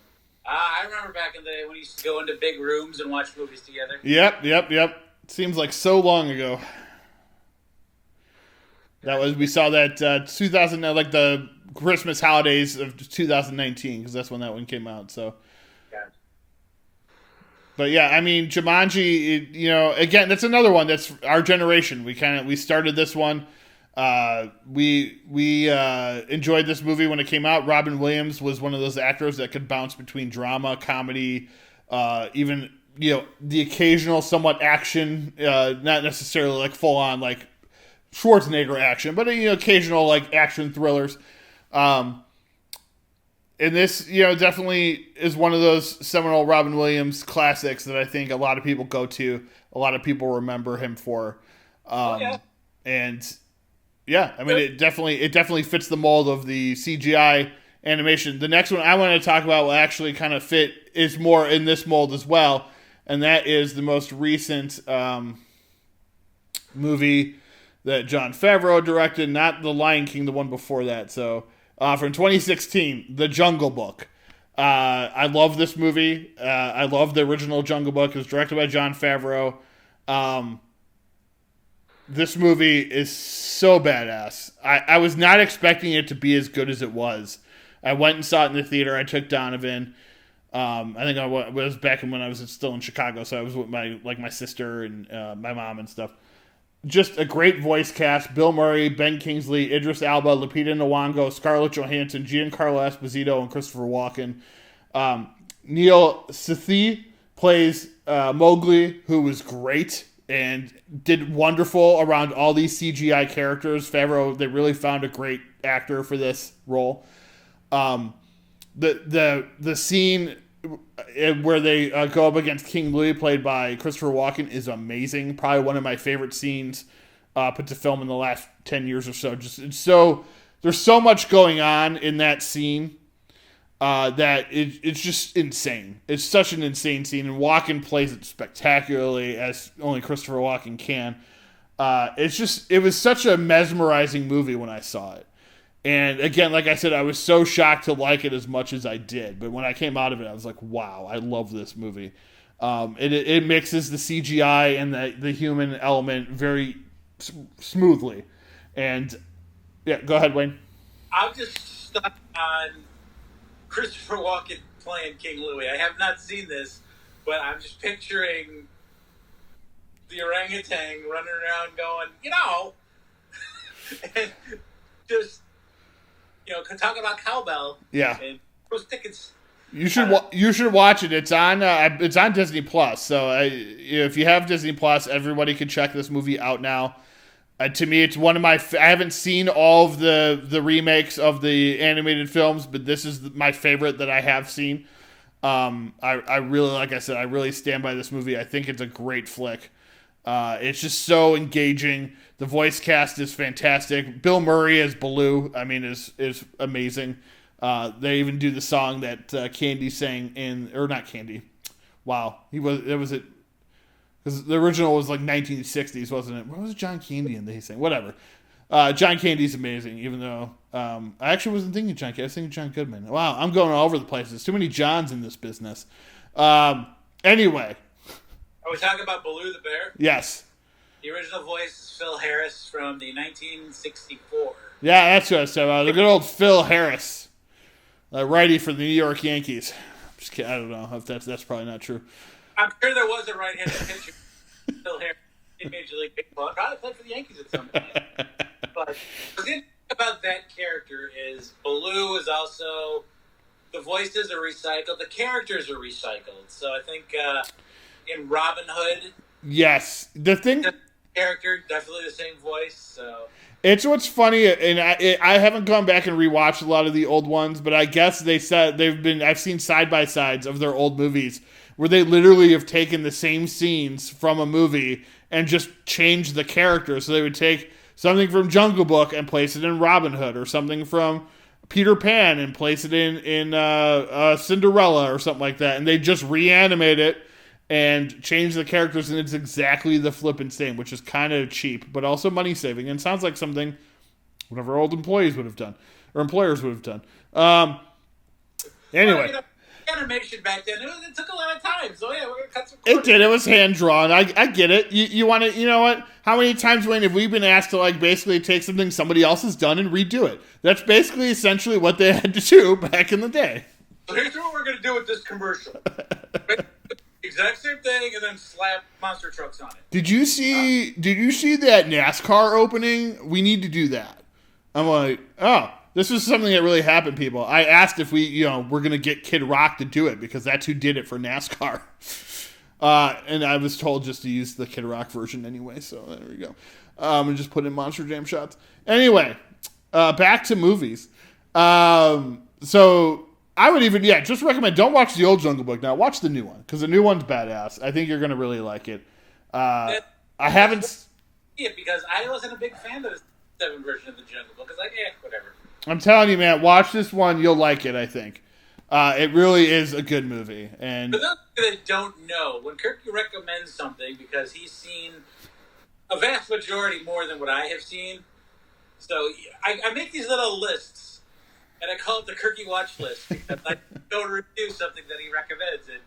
I remember back in the day when we used to go into big rooms and watch movies together. Yep. Seems like so long ago. We saw that 2000, like the Christmas holidays of 2019, because that's when that one came out, so. But yeah, I mean, Jumanji, again, that's another one that's our generation. We started this one. We enjoyed this movie when it came out. Robin Williams was one of those actors that could bounce between drama, comedy, even, the occasional somewhat action, not necessarily like full on like Schwarzenegger action, but occasional like action thrillers. And this, definitely is one of those seminal Robin Williams classics that I think a lot of people go to. A lot of people remember him for. And yeah, I mean, it definitely fits the mold of the CGI animation. The next one I want to talk about will actually kind of is more in this mold as well. And that is the most recent movie that Jon Favreau directed, not The Lion King, the one before that. So, from 2016, The Jungle Book. I love this movie. I love the original Jungle Book. It was directed by Jon Favreau. This movie is so badass. I was not expecting it to be as good as it was. I went and saw it in the theater. I took Donovan. I think I was back when I was still in Chicago, so I was with my sister and my mom and stuff. Just a great voice cast: Bill Murray, Ben Kingsley, Idris Elba, Lupita Nyong'o, Scarlett Johansson, Giancarlo Esposito, and Christopher Walken. Neil Sethi plays Mowgli, who was great and did wonderful around all these CGI characters. Favreau, they really found a great actor for this role. The scene where they go up against King Louis, played by Christopher Walken, is amazing. Probably one of my favorite scenes put to film in the last 10 years or so. There's so much going on in that scene that it's just insane. It's such an insane scene, and Walken plays it spectacularly, as only Christopher Walken can. It was such a mesmerizing movie when I saw it. And again, like I said, I was so shocked to like it as much as I did. But when I came out of it, I was like, wow, I love this movie. It mixes the CGI and the human element very smoothly. And yeah, go ahead, Wayne. I'm just stuck on Christopher Walken playing King Louis. I have not seen this, but I'm just picturing the orangutan running around going, and just, talking about cowbell. Yeah. And those tickets. You should watch it. It's on Disney Plus. So if you have Disney Plus, everybody can check this movie out now. To me, it's one of my. I haven't seen all of the remakes of the animated films, but this is my favorite that I have seen. I really, like I said, I really stand by this movie. I think it's a great flick. It's just so engaging. The voice cast is fantastic. Bill Murray as Baloo, is amazing. They even do the song that Candy sang in, or not Candy. Wow, because the original was like 1960s, wasn't it? What was John Candy in that he sang? Whatever. John Candy's amazing, even though I actually wasn't thinking John Candy. I was thinking John Goodman. Wow, I'm going all over the place. There's too many Johns in this business. Anyway. Are we talking about Baloo the Bear? Yes. The original voice is Phil Harris from the 1964. Yeah, that's what I said about. The good old Phil Harris. Righty for the New York Yankees. Just kidding. I don't know if that's probably not true. I'm sure there was a right-handed pitcher, Phil Harris, in Major League Baseball. Probably played for the Yankees at some point. But the thing about that character is Baloo is also, the voices are recycled, the characters are recycled. So I think in Robin Hood, yes, the character definitely the same voice. So it's what's funny, and I haven't gone back and rewatched a lot of the old ones, but I guess they said I've seen side by sides of their old movies where they literally have taken the same scenes from a movie and just changed the characters. So they would take something from Jungle Book and place it in Robin Hood, or something from Peter Pan and place it in Cinderella or something like that, and they just reanimate it and change the characters, and it's exactly the flippin' same, which is kind of cheap, but also money saving, and sounds like something one of our old employees would have done, or employers would have done. Anyway. Animation back then, it took a lot of time, so yeah, we're going to cut some corners. It did, it was hand-drawn, I get it. You want to, you know what, how many times, Wayne, have we been asked to, basically take something somebody else has done and redo it? That's basically essentially what they had to do back in the day. So here's what we're going to do with this commercial. Exact same thing, and then slap monster trucks on it. Did you see that NASCAR opening? We need to do that. I'm like, oh, this is something that really happened, people. I asked if we're going to get Kid Rock to do it, because that's who did it for NASCAR. And I was told just to use the Kid Rock version anyway, so there we go. And just put in Monster Jam shots. Anyway, back to movies. So I would even, just recommend, don't watch the old Jungle Book now. Watch the new one, because the new one's badass. I think you're going to really like it. I haven't seen it because I wasn't a big fan of the 7 version of the Jungle Book. It's like, whatever. I'm telling you, man, watch this one. You'll like it, I think. It really is a good movie. And for those that don't know, when Kirky recommends something, because he's seen a vast majority more than what I have seen, so I make these little lists, and I call it the Kirky watch list, because I go to review something that he recommends. And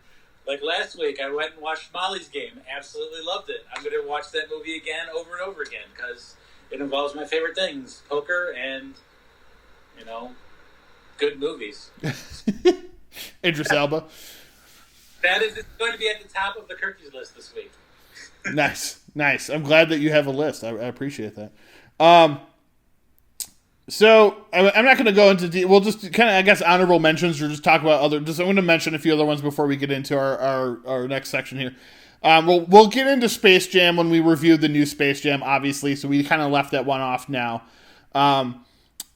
like last week, I went and watched Molly's Game. Absolutely loved it. I'm going to watch that movie again over and over again, because it involves my favorite things, poker and, good movies. Idris Elba. That is going to be at the top of the Kirky's list this week. Nice. I'm glad that you have a list. I appreciate that. So I'm not going to go into we'll just kind of, I guess, honorable mentions, or just talk about I'm going to mention a few other ones before we get into our next section here. We'll get into Space Jam when we review the new Space Jam, obviously, so we kind of left that one off now.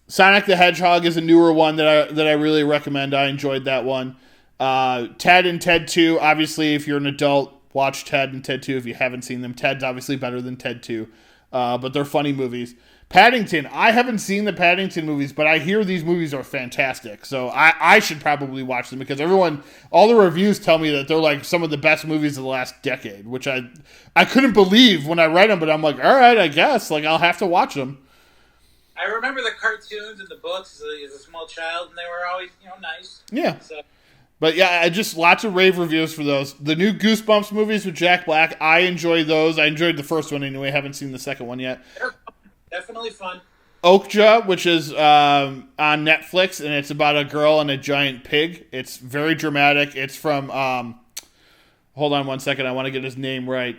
Sonic the Hedgehog is a newer one that I really recommend. I enjoyed that one. Ted and Ted 2, obviously, if you're an adult, watch Ted and Ted 2 if you haven't seen them. Ted's obviously better than Ted 2, but they're funny movies. Paddington. I haven't seen the Paddington movies, but I hear these movies are fantastic. So I should probably watch them because all the reviews tell me that they're like some of the best movies of the last decade, which I couldn't believe when I read them, but I'm like, all right, I guess. Like, I'll have to watch them. I remember the cartoons and the books as a small child, and they were always, nice. Yeah. So. But yeah, I just lots of rave reviews for those. The new Goosebumps movies with Jack Black, I enjoy those. I enjoyed the first one anyway. Haven't seen the second one yet. They're definitely fun. Okja, which is on Netflix, and it's about a girl and a giant pig. It's very dramatic. It's from, hold on one second, I want to get his name right.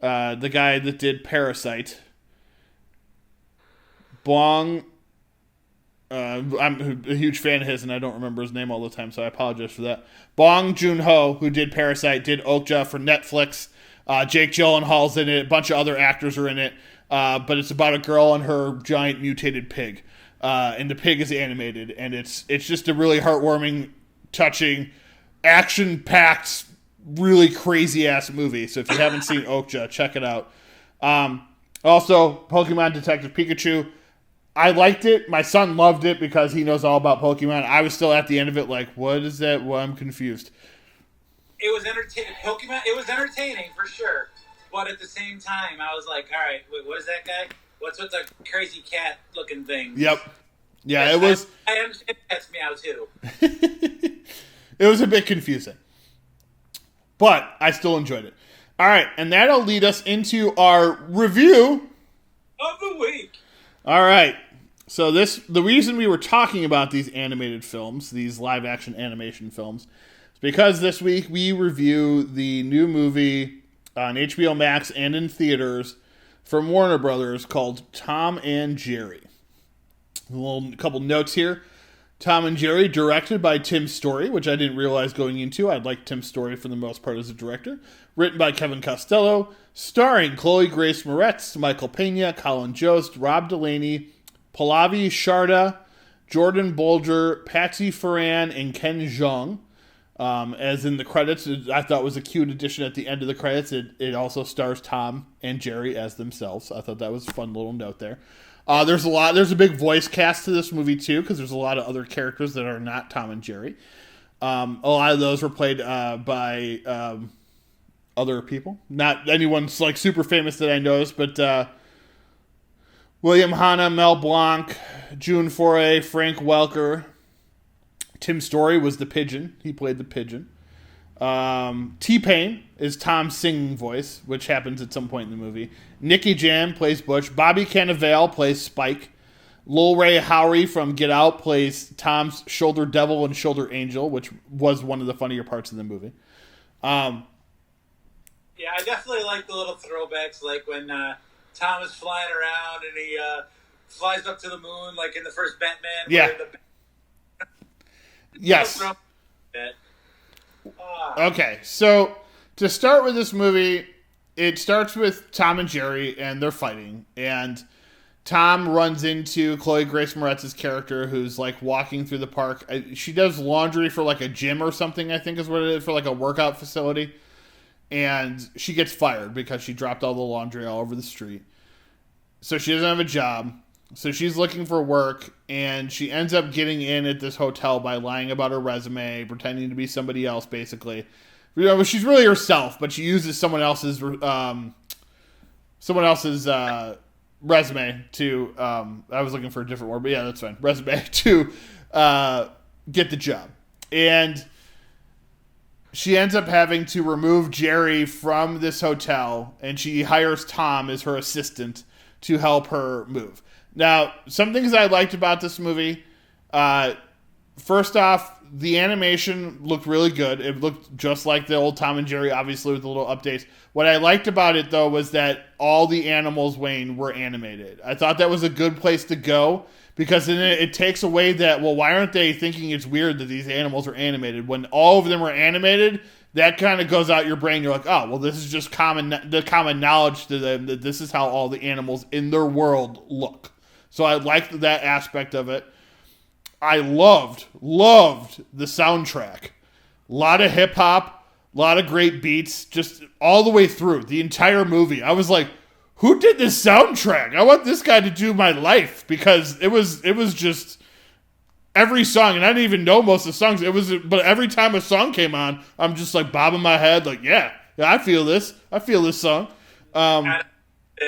The guy that did Parasite. Bong. I'm a huge fan of his, and I don't remember his name all the time, so I apologize for that. Bong Joon-ho, who did Parasite, did Okja for Netflix. Jake Gyllenhaal's in it. A bunch of other actors are in it. But it's about a girl and her giant mutated pig. And the pig is animated, and it's just a really heartwarming, touching, action-packed, really crazy-ass movie. So if you haven't seen Okja, check it out. Also, Pokemon Detective Pikachu. I liked it. My son loved it because he knows all about Pokemon. I was still at the end of it like, what is that? Well, I'm confused. It was entertaining. Pokemon, it was entertaining for sure. But at the same time, I was like, all right, wait, what is that guy? What's with the crazy cat looking thing? Yep. Yeah, it was. I understand that's meow too. It was a bit confusing. But I still enjoyed it. All right, and that'll lead us into our review of the week. All right. So the reason we were talking about these animated films, these live-action animation films, is because this week we review the new movie on HBO Max and in theaters from Warner Brothers called Tom and Jerry. A couple notes here. Tom and Jerry, directed by Tim Story, which I didn't realize going into. I like Tim Story for the most part as a director. Written by Kevin Costello. Starring Chloe Grace Moretz, Michael Pena, Colin Jost, Rob Delaney, Pallavi Sharda, Jordan Bolger, Patsy Ferran, and Ken Jeong. As in the credits, I thought was a cute addition at the end of the credits. It also stars Tom and Jerry as themselves. I thought that was a fun little note there. There's a big voice cast to this movie too, because there's a lot of other characters that are not Tom and Jerry. A lot of those were played by other people. Not anyone's like super famous that I noticed, but William Hanna, Mel Blanc, June Foray, Frank Welker. Tim Story was the pigeon. He played the pigeon. T-Pain is Tom's singing voice, which happens at some point in the movie. Nicky Jam plays Butch. Bobby Cannavale plays Spike. Lil Ray Howery from Get Out plays Tom's shoulder devil and shoulder angel, which was one of the funnier parts of the movie. Yeah, I definitely like the little throwbacks, like when Tom is flying around and he flies up to the moon, like in the first Batman. Yeah. Yes. Okay, so to start with this movie, it starts with Tom and Jerry, and they're fighting, and Tom runs into Chloe Grace Moretz's character, who's like walking through the park. She does laundry for like a gym or something, I think is what it is, for like a workout facility, and she gets fired because she dropped all the laundry all over the street. So she doesn't have a job. So she's looking for work, and she ends up getting in at this hotel by lying about her resume, pretending to be somebody else, basically. You know, she's really herself, but she uses someone else's resume to. I was looking for a different word, but yeah, that's fine. Resume to get the job, and she ends up having to remove Jerry from this hotel, and she hires Tom as her assistant to help her move. Now, some things I liked about this movie. First off, the animation looked really good. It looked just like the old Tom and Jerry, obviously, with the little updates. What I liked about it, though, was that all the animals, Wayne, were animated. I thought that was a good place to go, because then it takes away that, well, why aren't they thinking it's weird that these animals are animated? When all of them are animated, that kind of goes out your brain. You're like, oh, well, this is just common knowledge to them that this is how all the animals in their world look. So I liked that aspect of it. I loved the soundtrack. A lot of hip-hop, a lot of great beats, just all the way through the entire movie. I was like, who did this soundtrack? I want this guy to do my life, because it was just every song, and I didn't even know most of the songs. But every time a song came on, I'm just like bobbing my head, like, yeah, I feel this song. And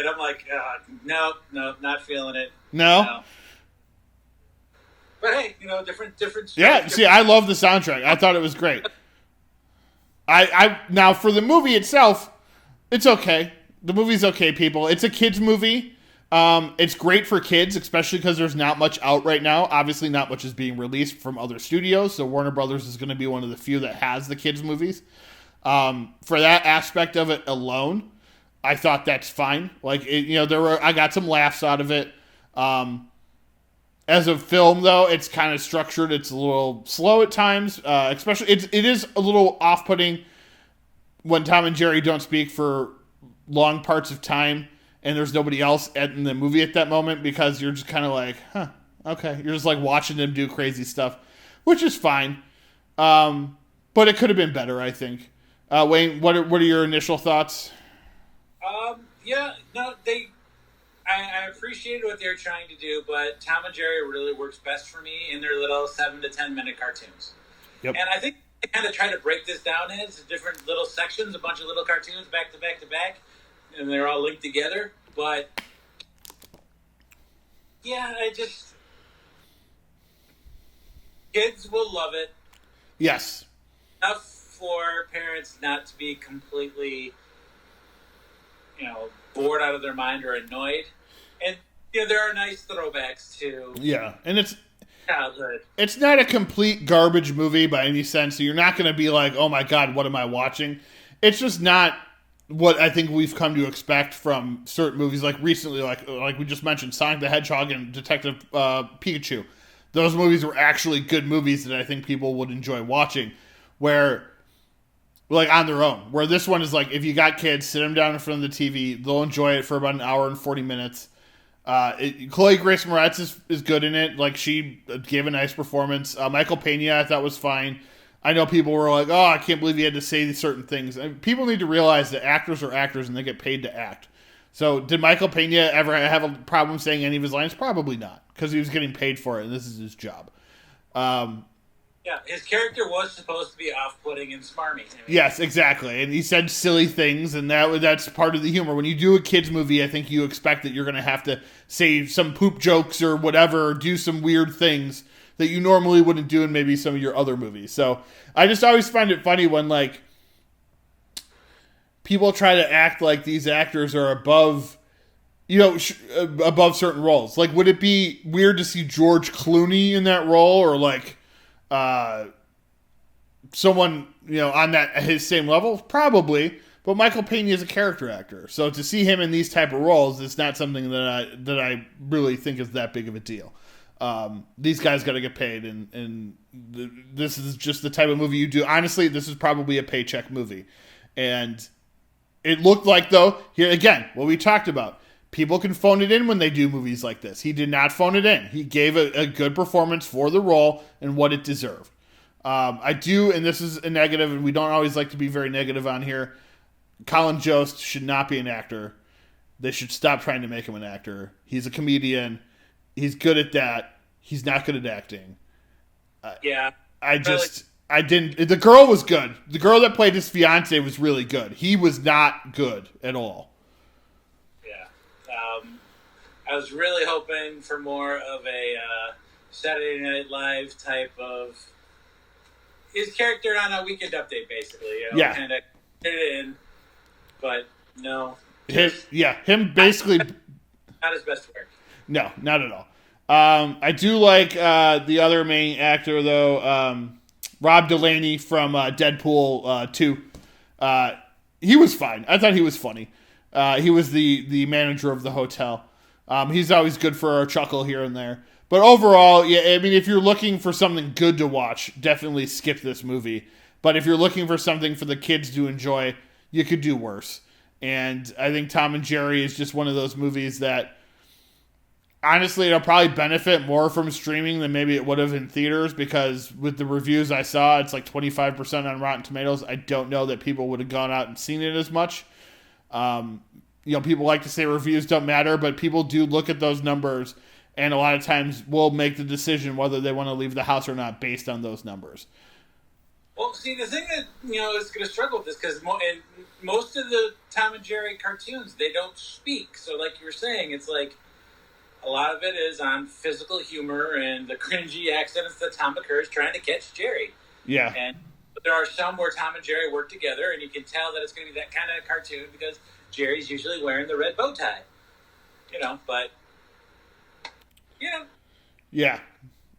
I'm like, no, not feeling it. No. But hey, different. Yeah, see, I love the soundtrack. I thought it was great. I now for the movie itself, it's okay. The movie's okay, people. It's a kids movie. It's great for kids, especially because there's not much out right now. Obviously, not much is being released from other studios, so Warner Brothers is going to be one of the few that has the kids movies. For that aspect of it alone, I thought that's fine. Like, I got some laughs out of it. As a film, though, it's kind of structured. It's a little slow at times, especially it is a little off-putting when Tom and Jerry don't speak for long parts of time, and there's nobody else in the movie at that moment, because you're just kind of like, huh, okay. You're just like watching them do crazy stuff, which is fine. But it could have been better, I think. Wayne, what are your initial thoughts? I appreciated what they're trying to do, but Tom and Jerry really works best for me in their little 7 to 10 minute cartoons. Yep. And I think they kind of try to break this down into different little sections, a bunch of little cartoons back to back to back, and they're all linked together. But yeah, kids will love it. Yes. Enough for parents not to be completely, bored out of their mind or annoyed. And there are nice throwbacks to and it's childhood. It's not a complete garbage movie by any sense. So you're not going to be like, oh my god, what am I watching? It's just not what I think we've come to expect from certain movies. Like recently, like we just mentioned, Sonic the Hedgehog and Detective Pikachu. Those movies were actually good movies that I think people would enjoy watching. Where, like, on their own. Where this one is like, if you got kids, sit them down in front of the TV. They'll enjoy it for about an hour and 40 minutes. Chloe Grace Moretz is good in it. Like, she gave a nice performance. Michael Pena, I thought, was fine. I know people were like, oh, I can't believe he had to say these certain things. And people need to realize that actors are actors and they get paid to act. So, did Michael Pena ever have a problem saying any of his lines? Probably not, because he was getting paid for it, and this is his job. Yeah, his character was supposed to be off-putting and smarmy. Yes, exactly. And he said silly things, and that's part of the humor. When you do a kids movie, I think you expect that you're going to have to say some poop jokes or whatever, or do some weird things that you normally wouldn't do in maybe some of your other movies. So I just always find it funny when, like, people try to act like these actors are above, above certain roles. Like, would it be weird to see George Clooney in that role, or like someone on his same level? Probably. But Michael Pena is a character actor, so to see him in these type of roles, it's not something that I really think is that big of a deal. These guys got to get paid, and this is just the type of movie you do. Honestly, this is probably a paycheck movie, and it looked like, though, here again, what we talked about. People can phone it in when they do movies like this. He did not phone it in. He gave a good performance for the role and what it deserved. I do, and this is a negative, and we don't always like to be very negative on here, Colin Jost should not be an actor. They should stop trying to make him an actor. He's a comedian. He's good at that. He's not good at acting. The girl was good. The girl that played his fiance was really good. He was not good at all. I was really hoping for more of a Saturday Night Live type of his character on a Weekend Update, basically. Kind of fit it in, but no. Him basically not his best work. No, not at all. I do like the other main actor, though, Rob Delaney from Deadpool 2. He was fine. I thought he was funny. He was the manager of the hotel. He's always good for a chuckle here and there. But overall, if you're looking for something good to watch, definitely skip this movie. But if you're looking for something for the kids to enjoy, you could do worse. And I think Tom and Jerry is just one of those movies that, honestly, it'll probably benefit more from streaming than maybe it would have in theaters, because with the reviews I saw, it's like 25% on Rotten Tomatoes. I don't know that people would have gone out and seen it as much. people like to say reviews don't matter, but people do look at those numbers, and a lot of times will make the decision whether they want to leave the house or not based on those numbers. Well, see, the thing that, is going to struggle with this, because most of the Tom and Jerry cartoons, they don't speak. So like you were saying, it's like a lot of it is on physical humor and the cringy accidents that Tom occurs trying to catch Jerry. Yeah. But there are some where Tom and Jerry work together, and you can tell that it's going to be that kind of cartoon because Jerry's usually wearing the red bow tie. Yeah,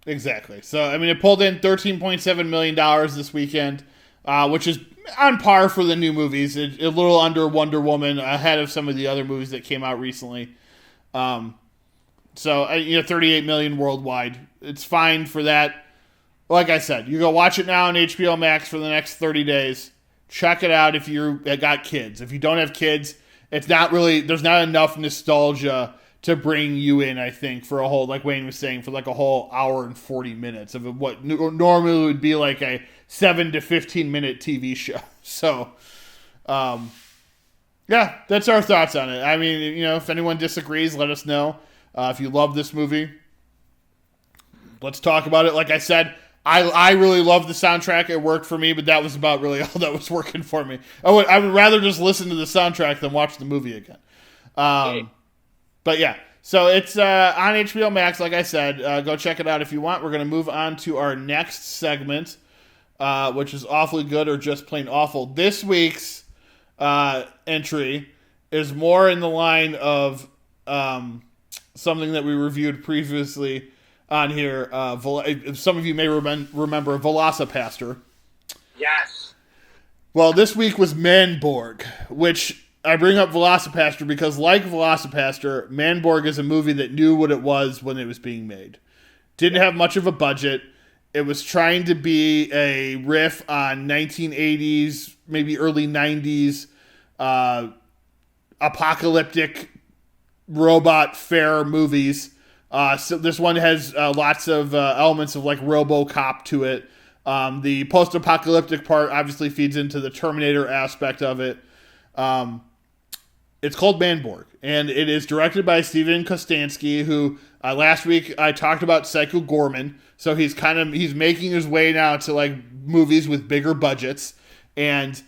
exactly. So, I mean, it pulled in $13.7 million this weekend, which is on par for the new movies. A little under Wonder Woman, ahead of some of the other movies that came out recently. So, $38 million worldwide. It's fine for that. Like I said, you go watch it now on HBO Max for the next 30 days. Check it out if you got kids. If you don't have kids, there's not enough nostalgia to bring you in, I think, for a whole, like Wayne was saying, for like a whole hour and 40 minutes of what normally would be like a 7 to 15 minute TV show. So, yeah, that's our thoughts on it. I mean, if anyone disagrees, let us know. If you love this movie, let's talk about it. Like I said, I really love the soundtrack. It worked for me, but that was about really all that was working for me. I would rather just listen to the soundtrack than watch the movie again. But yeah, so it's on HBO Max, like I said. Go check it out if you want. We're going to move on to our next segment, which is Awfully Good or Just Plain Awful. This week's entry is more in the line of something that we reviewed previously on here. Some of you may remember Velocipaster. Yes. Well, this week was Manborg, which I bring up Velocipaster because, like Velocipaster, Manborg is a movie that knew what it was when it was being made. Didn't have much of a budget. It was trying to be a riff on 1980s, maybe early 90s, apocalyptic robot fair movies. So this one has lots of elements of like RoboCop to it. The post-apocalyptic part obviously feeds into the Terminator aspect of it. It's called Manborg, and it is directed by Steven Kostanski, who last week I talked about Psycho Gorman. So he's making his way now to like movies with bigger budgets. And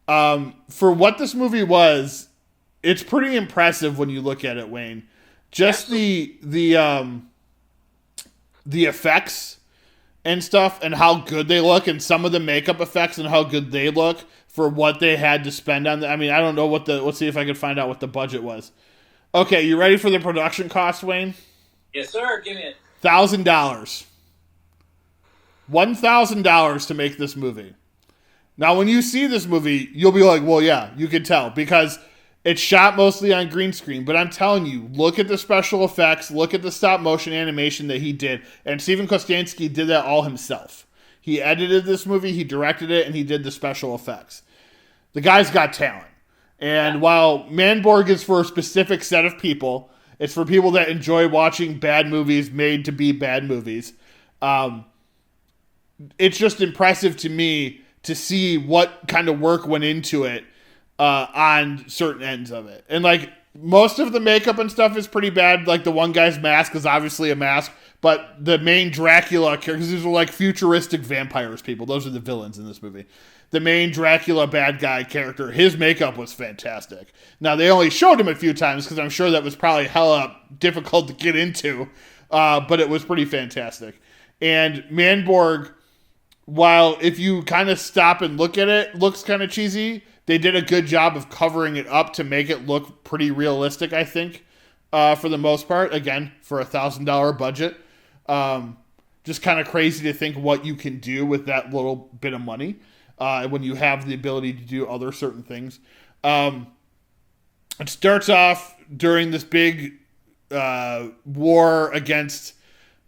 for what this movie was, it's pretty impressive when you look at it, Wayne. Just the effects and stuff and how good they look, and some of the makeup effects and how good they look for what they had to spend on I mean, I don't know let's see if I can find out what the budget was. Okay, you ready for the production cost, Wayne? Yes, sir. Give me it. $1,000. $1,000 to make this movie. Now, when you see this movie, you'll be like, well, yeah, you can tell, because it's shot mostly on green screen. But I'm telling you, look at the special effects, look at the stop motion animation that he did. And Steven Kostanski did that all himself. He edited this movie, he directed it, and he did the special effects. The guy's got talent. And while Manborg is for a specific set of people, it's for people that enjoy watching bad movies made to be bad movies. It's just impressive to me to see what kind of work went into it on certain ends of it. And like most of the makeup and stuff is pretty bad. Like the one guy's mask is obviously a mask, but the main Dracula characters, these are like futuristic vampires people. Those are the villains in this movie. The main Dracula bad guy character, his makeup was fantastic. Now, they only showed him a few times because I'm sure that was probably hella difficult to get into, but it was pretty fantastic. And Manborg, while if you kind of stop and look at it, looks kind of cheesy, they did a good job of covering it up to make it look pretty realistic, I think, for the most part. Again, for $1,000 budget. Just kind of crazy to think what you can do with that little bit of money. When you have the ability to do other certain things. It starts off during this big war against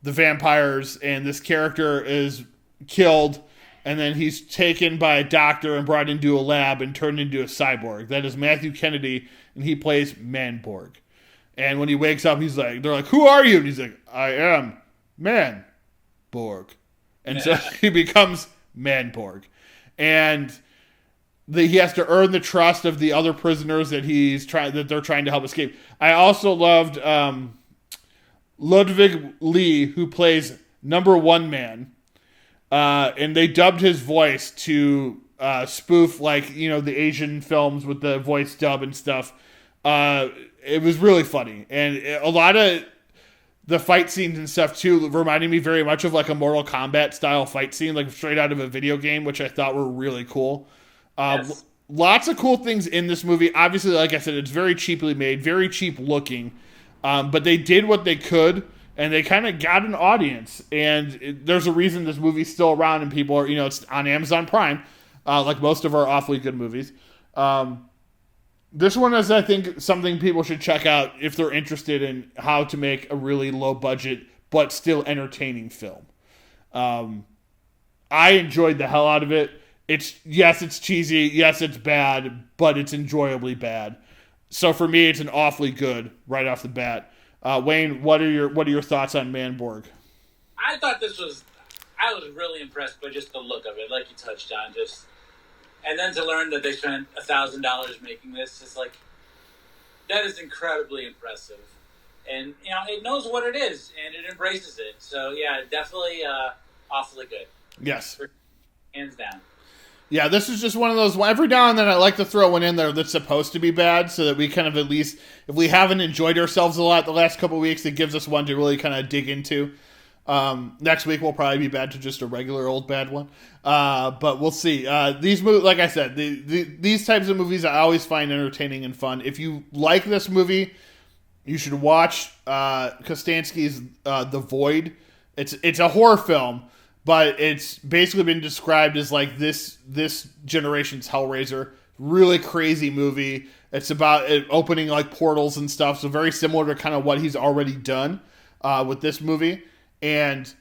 the vampires, and this character is killed, and then he's taken by a doctor and brought into a lab and turned into a cyborg. That is Matthew Kennedy, and he plays Manborg. And when he wakes up, they're like, who are you? And he's like, I am Manborg. And so he becomes Manborg. And he has to earn the trust of the other prisoners that they're trying to help escape. I also loved Ludwig Lee, who plays Number One Man, and they dubbed his voice to spoof the Asian films with the voice dub and stuff. It was really funny, and a lot of the fight scenes and stuff too reminded me very much of like a Mortal Kombat style fight scene, like straight out of a video game, which I thought were really cool. Yes. Lots of cool things in this movie. Obviously, like I said, it's very cheaply made, very cheap looking, but they did what they could, and they kind of got an audience. And there's a reason this movie's still around, and people are, it's on Amazon Prime, like most of our awfully good movies. This one is, I think, something people should check out if they're interested in how to make a really low budget but still entertaining film. I enjoyed the hell out of it. It's cheesy, yes, it's bad, but it's enjoyably bad. So for me, it's an awfully good right off the bat. Wayne, what are your thoughts on Manborg? I was really impressed by just the look of it, like you touched on, and then to learn that they spent $1,000 making this is that is incredibly impressive. And, it knows what it is, and it embraces it. So, yeah, definitely awfully good. Yes. Hands down. Yeah, this is just one of those, every now and then I like to throw one in there that's supposed to be bad so that we kind of at least, if we haven't enjoyed ourselves a lot the last couple of weeks, it gives us one to really kind of dig into. Next week will probably be bad to just a regular old bad one. But we'll see. These movies, like I said, these types of movies I always find entertaining and fun. If you like this movie, you should watch Kostansky's The Void. It's a horror film, but it's basically been described as like this generation's Hellraiser. Really crazy movie. It's about it opening like portals and stuff, so very similar to kind of what he's already done with this movie. And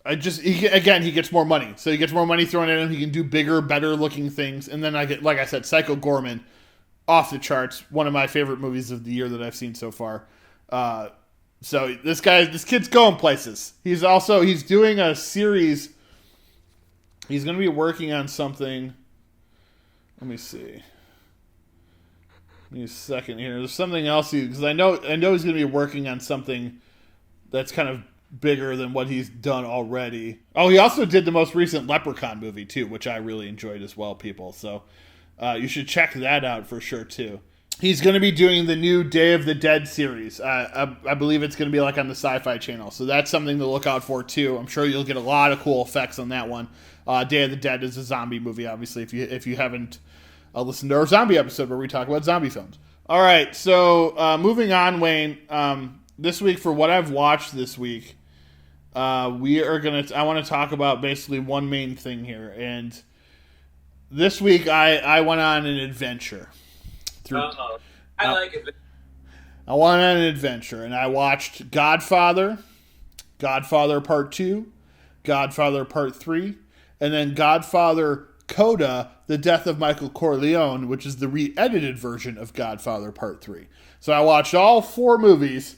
he gets more money. So he gets more money thrown at him. He can do bigger, better looking things. And then like I said, Psycho Gorman, off the charts. One of my favorite movies of the year that I've seen so far. So this kid's going places. He's doing a series. He's going to be working on something. Let me see. Give me a second here. There's something else because I know he's going to be working on something that's kind of bigger than what he's done already. Oh, he also did the most recent Leprechaun movie too, which I really enjoyed as well, people. So you should check that out for sure too. He's going to be doing the new Day of the Dead series. I believe it's going to be like on the Sci-Fi Channel, so that's something to look out for too. I'm sure you'll get a lot of cool effects on that one. Day of the Dead is a zombie movie, obviously. If you haven't listened to our zombie episode where we talk about zombie films. All right, so moving on, Wayne. This week, for what I've watched this week, I want to talk about basically one main thing here. And this week, I went on an adventure. I like it. I went on an adventure, and I watched Godfather, Godfather Part 2, Godfather Part 3, and then Godfather Coda, The Death of Michael Corleone, which is the re-edited version of Godfather Part 3. So I watched all 4 movies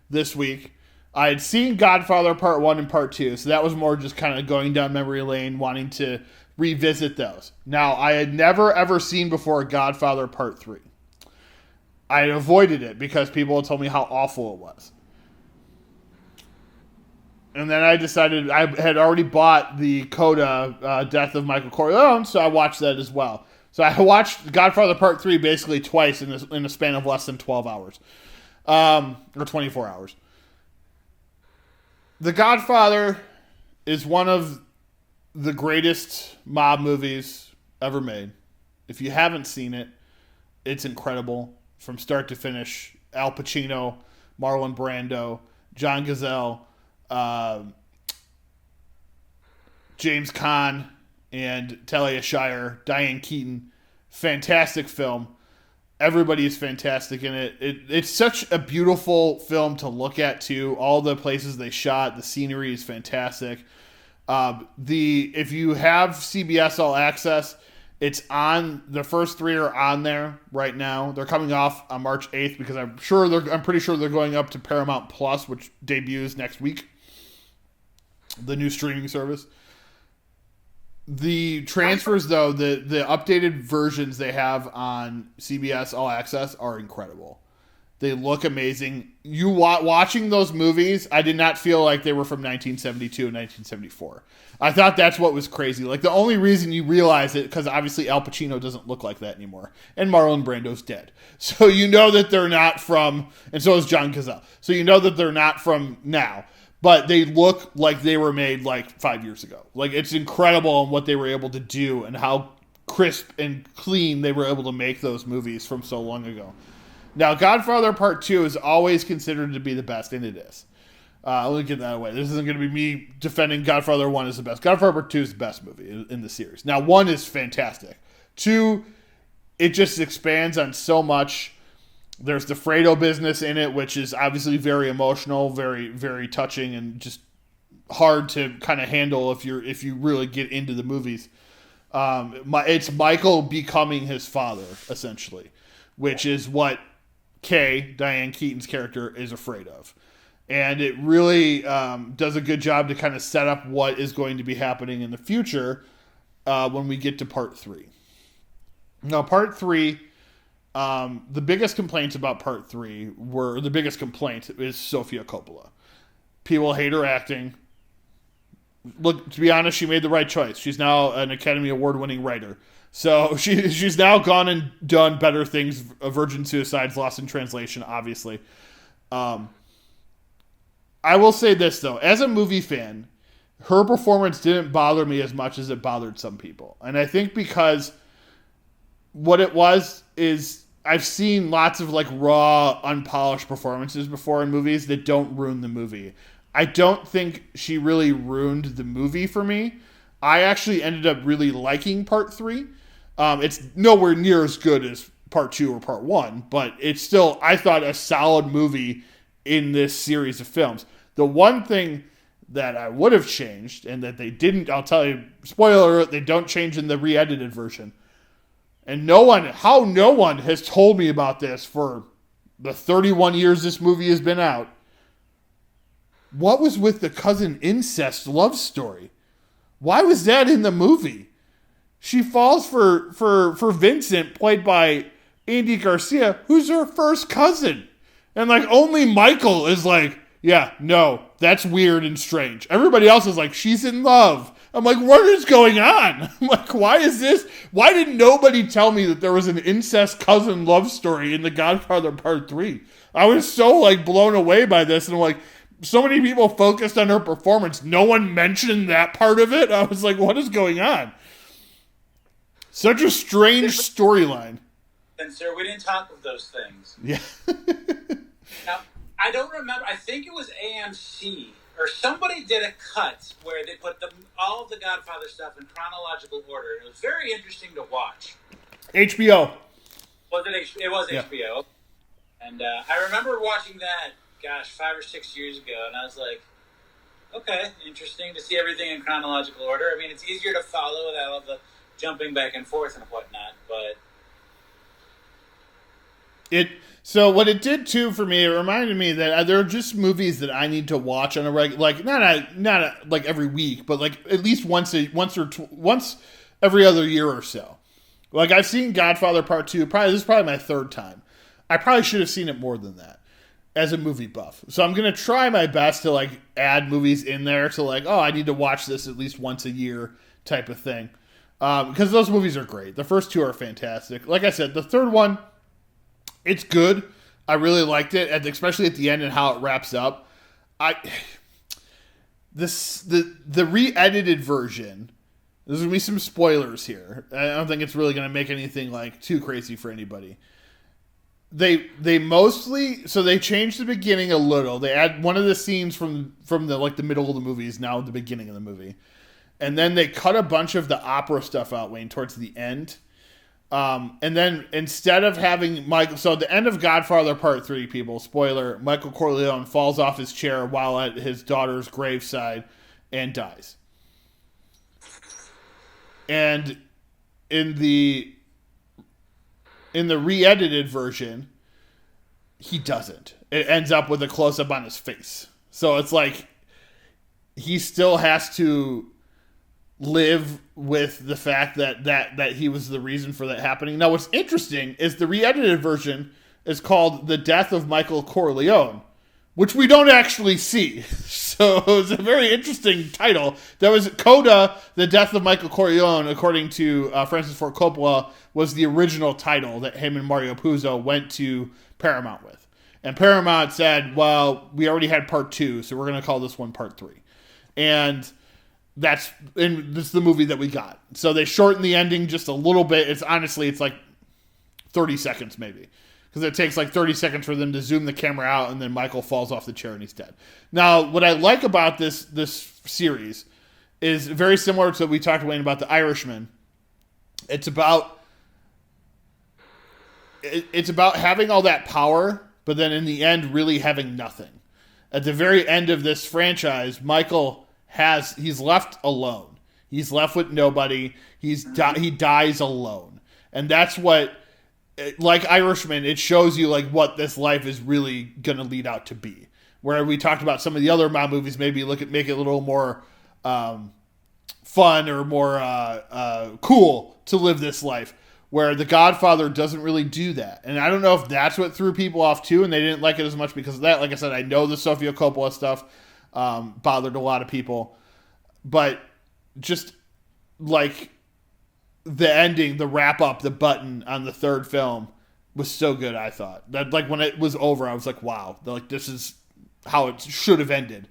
this week. I had seen Godfather Part 1 and Part 2, so that was more just kind of going down memory lane, wanting to revisit those. Now, I had never, ever seen before Godfather Part 3. I had avoided it because people had told me how awful it was. And then I decided I had already bought the Coda Death of Michael Corleone, so I watched that as well. So I watched Godfather Part 3 basically twice in a span of less than 12 hours. Or 24 hours. The Godfather is one of the greatest mob movies ever made. If you haven't seen it, it's incredible. From start to finish, Al Pacino, Marlon Brando, John Gazelle, James Caan, and Talia Shire, Diane Keaton. Fantastic film. Everybody is fantastic in it. It's such a beautiful film to look at, too. All the places they shot, the scenery is fantastic. If you have CBS All Access, it's on. The first 3 are on there right now. They're coming off on March 8th because I'm pretty sure they're going up to Paramount Plus, which debuts next week. The new streaming service. The transfers, though, the updated versions they have on CBS All Access are incredible. They look amazing. You watching those movies, I did not feel like they were from 1972 and 1974. I thought that's what was crazy. Like, the only reason you realize it, because obviously Al Pacino doesn't look like that anymore, and Marlon Brando's dead. So you know that they're not from, and so is John Cazale. So you know that they're not from now. But they look like they were made like 5 years ago. Like, it's incredible on what they were able to do and how crisp and clean they were able to make those movies from so long ago. Now, Godfather Part 2 is always considered to be the best, and it is. Let me get that away. This isn't going to be me defending Godfather 1 as the best. Godfather Part 2 is the best movie in the series. Now, 1 is fantastic. 2, it just expands on so much. There's the Fredo business in it, which is obviously very emotional, very, very touching, and just hard to kind of handle if you really get into the movies. It's Michael becoming his father, essentially, which is what Kay, Diane Keaton's character, is afraid of. And it really does a good job to kind of set up what is going to be happening in the future when we get to Part 3. Now, Part 3... the biggest complaints about Part 3 were, the biggest complaint is Sofia Coppola. People hate her acting. Look, to be honest, she made the right choice. She's now an Academy Award-winning writer. So she's now gone and done better things. Virgin Suicides, Lost in Translation, obviously. I will say this, though. As a movie fan, her performance didn't bother me as much as it bothered some people. And I think because what it was is I've seen lots of like raw, unpolished performances before in movies that don't ruin the movie. I don't think she really ruined the movie for me. I actually ended up really liking Part 3. It's nowhere near as good as Part 2 or Part 1, but it's still, I thought, a solid movie in this series of films. The one thing that I would have changed, and that they didn't, I'll tell you, spoiler alert, they don't change in the re-edited version. And no one has told me about this for the 31 years this movie has been out. What was with the cousin incest love story? Why was that in the movie? She falls for Vincent, played by Andy Garcia, who's her first cousin. And like only Michael is like, yeah, no, that's weird and strange. Everybody else is like, she's in love. I'm like, what is going on? I'm like, why is this? Why did nobody tell me that there was an incest cousin love story in The Godfather Part 3? I was so like blown away by this. And I'm like, so many people focused on her performance. No one mentioned that part of it. I was like, what is going on? Such a strange storyline. And sir, we didn't talk of those things. Yeah. Now, I don't remember. I think it was AMC or somebody did a cut where they put all of the Godfather stuff in chronological order. It was very interesting to watch. HBO. Was it? It was HBO. And I remember watching that, 5 or 6 years ago, and I was like, okay, interesting to see everything in chronological order. I mean, it's easier to follow without all the jumping back and forth and whatnot, but... So what it did too for me, it reminded me that there are just movies that I need to watch on a regular, like not like every week, but like at least once every other year or so. Like I've seen Godfather Part 2. This is probably my third time. I probably should have seen it more than that as a movie buff. So I'm gonna try my best to like add movies in there to like, oh, I need to watch this at least once a year type of thing, because those movies are great. The first two are fantastic. Like I said, the third one, it's good. I really liked it, especially at the end and how it wraps up. The re-edited version. There's gonna be some spoilers here. I don't think it's really gonna make anything like too crazy for anybody. They mostly, so they changed the beginning a little. They add one of the scenes from the like the middle of the movie is now the beginning of the movie, and then they cut a bunch of the opera stuff out, Wayne, towards the end. And then instead of having Michael, so the end of Godfather Part 3, people, spoiler, Michael Corleone falls off his chair while at his daughter's graveside and dies. And in the re-edited version, he doesn't. It ends up with a close-up on his face. So it's like he still has to live with the fact that he was the reason for that happening. Now, what's interesting is the re-edited version is called The Death of Michael Corleone, which we don't actually see. So it was a very interesting title. That was Coda, The Death of Michael Corleone, according to Francis Ford Coppola, was the original title that him and Mario Puzo went to Paramount with. And Paramount said, well, we already had part 2, so we're going to call this one part 3. And this is the movie that we got. So they shortened the ending just a little bit. It's like 30 seconds maybe. Because it takes like 30 seconds for them to zoom the camera out, and then Michael falls off the chair and he's dead. Now, what I like about this series is very similar to what we talked Wayne about The Irishman. It's about having all that power, but then in the end, really having nothing. At the very end of this franchise, Michael he's left alone. He's left with nobody. He dies alone, and that's what. Like Irishman, it shows you like what this life is really going to lead out to be. Where we talked about some of the other mob movies, maybe make it a little more fun or more cool to live this life. Where The Godfather doesn't really do that, and I don't know if that's what threw people off too, and they didn't like it as much because of that. Like I said, I know the Sofia Coppola stuff bothered a lot of people, but just like. The ending, the wrap up, the button on the third film was so good. I thought that like when it was over, I was like, wow, like this is how it should have ended.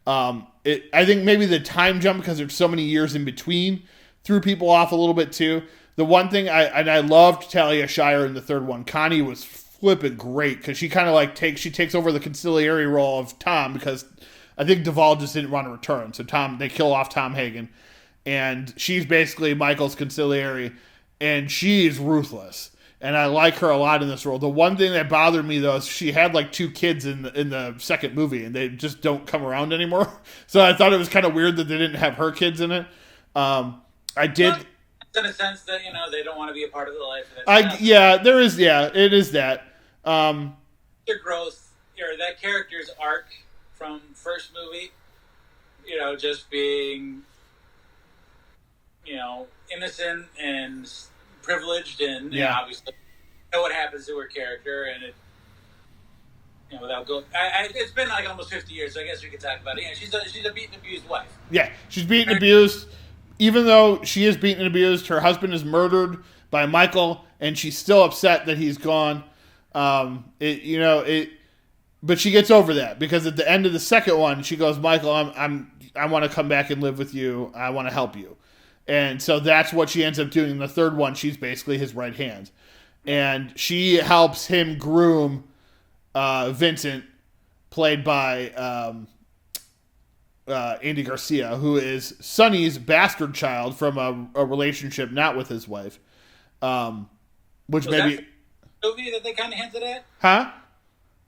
I think maybe the time jump, because there's so many years in between, threw people off a little bit too. The one thing I loved Talia Shire in the third one. Connie was flipping great because she kind of like takes over the conciliary role of Tom, because I think Duvall just didn't want to return. So they kill off Tom Hagen. And she's basically Michael's conciliary, and she is ruthless. And I like her a lot in this role. The one thing that bothered me, though, is she had like 2 kids in the second movie, and they just don't come around anymore. So I thought it was kind of weird that they didn't have her kids in it. I did... Well, in a sense that, they don't want to be a part of the life of that. It is that. Their growth, or that character's arc from first movie, just being... innocent and privileged, and obviously know what happens to her character, and it, without going, it's been like almost 50 years, so I guess we could talk about it. She's a beaten, abused wife. Yeah, she's beaten, abused. Even though she is beaten and abused, her husband is murdered by Michael, and she's still upset that he's gone. But she gets over that, because at the end of the second one, she goes, Michael, I want to come back and live with you. I want to help you. And so that's what she ends up doing in the third one. She's basically his right hand. And she helps him groom Vincent, played by Andy Garcia, who is Sonny's bastard child from a relationship not with his wife. Which maybe... That movie that they kind of hinted at? Huh?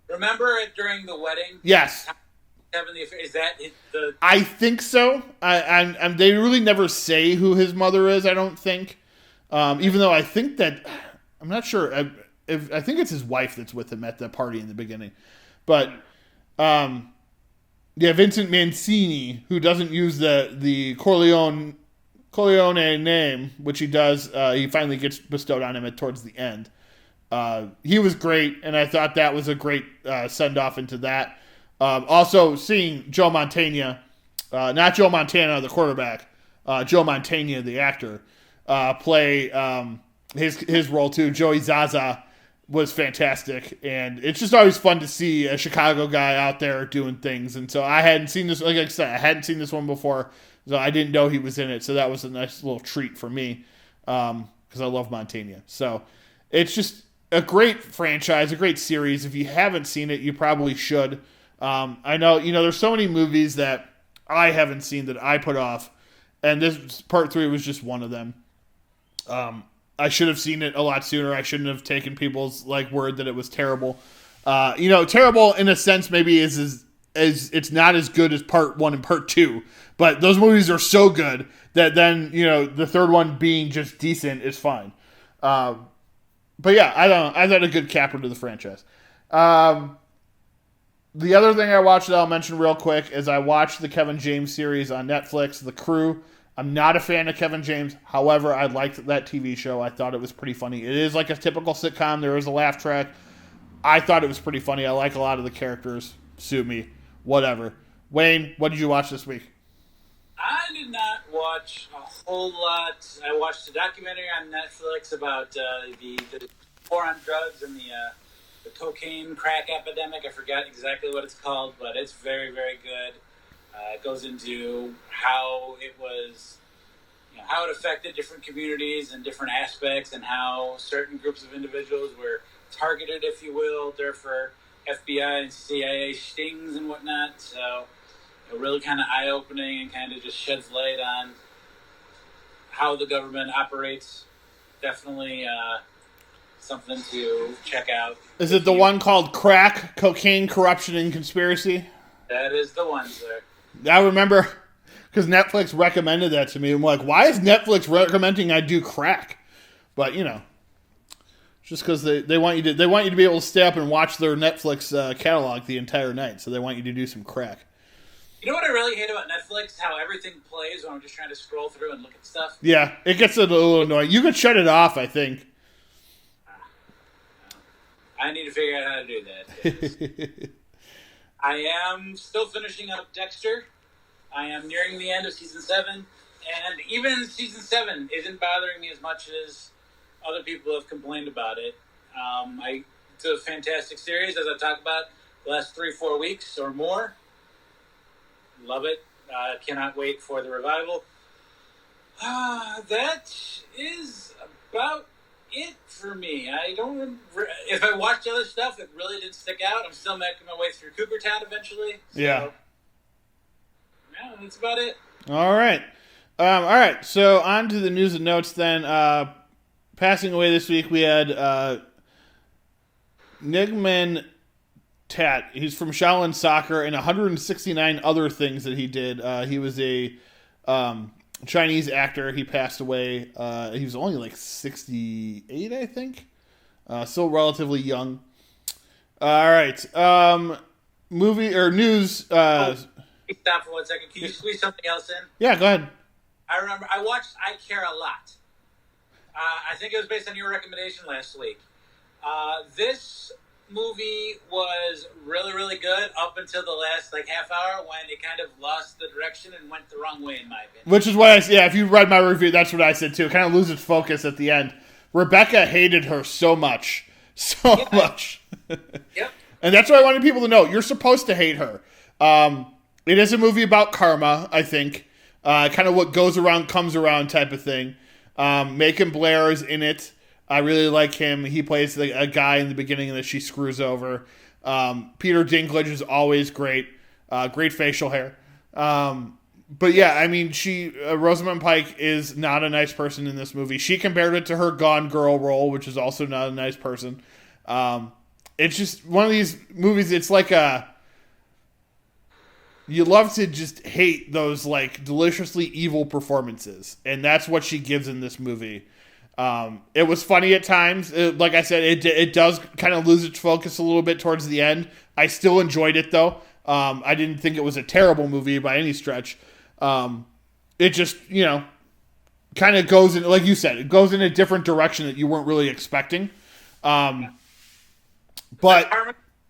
Remember it during the wedding? Yes. Is that the? I think so. They really never say who his mother is. I don't think, even though I think that I'm not sure. I think it's his wife that's with him at the party in the beginning, but Vincent Mancini, who doesn't use the Corleone name, which he does. He finally gets bestowed on him towards the end. He was great, and I thought that was a great send off into that. Also, seeing Joe Montana, not Joe Montana, the quarterback, Joe Montana, the actor, play his role too. Joey Zaza was fantastic, and it's just always fun to see a Chicago guy out there doing things. And so I hadn't seen this, like I said, I hadn't seen this one before, so I didn't know he was in it. So that was a nice little treat for me, because I love Montana. So it's just a great franchise, a great series. If you haven't seen it, you probably should. I know, there's so many movies that I haven't seen that I put off, and this part 3 was just one of them. I should have seen it a lot sooner. I shouldn't have taken people's word that it was terrible. Terrible in a sense maybe is it's not as good as part 1 and part 2, but those movies are so good that then the third one being just decent is fine. But yeah, I don't know. I thought a good capper to the franchise. The other thing I watched that I'll mention real quick is I watched the Kevin James series on Netflix, The Crew. I'm not a fan of Kevin James. However, I liked that TV show. I thought it was pretty funny. It is like a typical sitcom. There is a laugh track. I thought it was pretty funny. I like a lot of the characters. Sue me. Whatever. Wayne, what did you watch this week? I did not watch a whole lot. I watched a documentary on Netflix about the war on drugs and the cocaine crack epidemic. I forgot exactly what it's called, but it's very, very good. It goes into how it was, how it affected different communities and different aspects, and how certain groups of individuals were targeted, if you will, there for FBI and CIA stings and whatnot. So really kind of eye-opening and kind of just sheds light on how the government operates. Definitely something to check out. Is it the one called Crack, Cocaine, Corruption, and Conspiracy? That is the one, sir. I remember because Netflix recommended that to me. I'm like, why is Netflix recommending I do crack? But just because they want you to be able to stay up and watch their Netflix catalog the entire night, so they want you to do some crack. You know what I really hate about Netflix? How everything plays when I'm just trying to scroll through and look at stuff. Yeah, it gets a little annoying. You could shut it off, I think. I need to figure out how to do that. I am still finishing up Dexter. I am nearing the end of season 7, and even season 7 isn't bothering me as much as other people have complained about it. It's a fantastic series, as I talked about the last 3-4 weeks or more. Love it. Cannot wait for the revival. That is about it for me. I don't. If I watched other stuff, it really didn't stick out. I'm still making my way through Cougar Town eventually. So, yeah, that's about it. All right. All right. So on to the news and notes then. Passing away this week, we had Nigman Tat. He's from Shaolin Soccer and 169 other things that he did. He was a Chinese actor. He passed away. He was only like 68, I think. Still relatively young. All right. Movie or news. Stop for 1 second. Can you squeeze something else in? Yeah, go ahead. I remember I watched I Care a Lot. I think it was based on your recommendation last week. This movie was really, really good up until the last half hour when it kind of lost the direction and went the wrong way, in my opinion. Which is what I said. Yeah, if you read my review, that's what I said too. It kind of loses focus at the end. Rebecca hated her so much. So much. Yep. And that's what I wanted people to know. You're supposed to hate her. It is a movie about karma, I think. Kind of what goes around comes around type of thing. Macon Blair is in it. I really like him. He plays a guy in the beginning that she screws over. Peter Dinklage is always great. Great facial hair. But yeah, I mean, Rosamund Pike is not a nice person in this movie. She compared it to her Gone Girl role, which is also not a nice person. It's just one of these movies. It's like you love to just hate those deliciously evil performances, and that's what she gives in this movie. It was funny at times. Like I said, it does kind of lose its focus a little bit towards the end. I still enjoyed it though. I didn't think it was a terrible movie by any stretch. It just, kind of goes in, like you said, it goes in a different direction that you weren't really expecting. But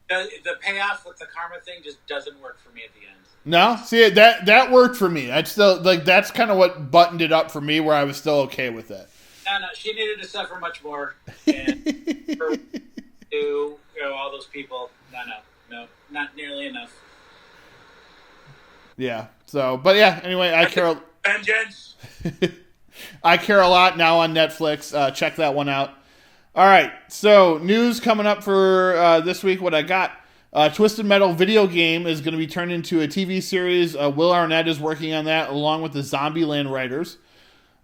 the payoff with the karma thing just doesn't work for me at the end. No, see that worked for me. I'd still that's kind of what buttoned it up for me, where I was still okay with it. No, she needed to suffer much more. And all those people, no, not nearly enough. Yeah. So, but yeah. Anyway, I care. Vengeance. I Care a Lot now on Netflix. Check that one out. All right. So, news coming up for this week. What I got. Twisted Metal video game is going to be turned into a TV series. Will Arnett is working on that along with the Zombieland writers.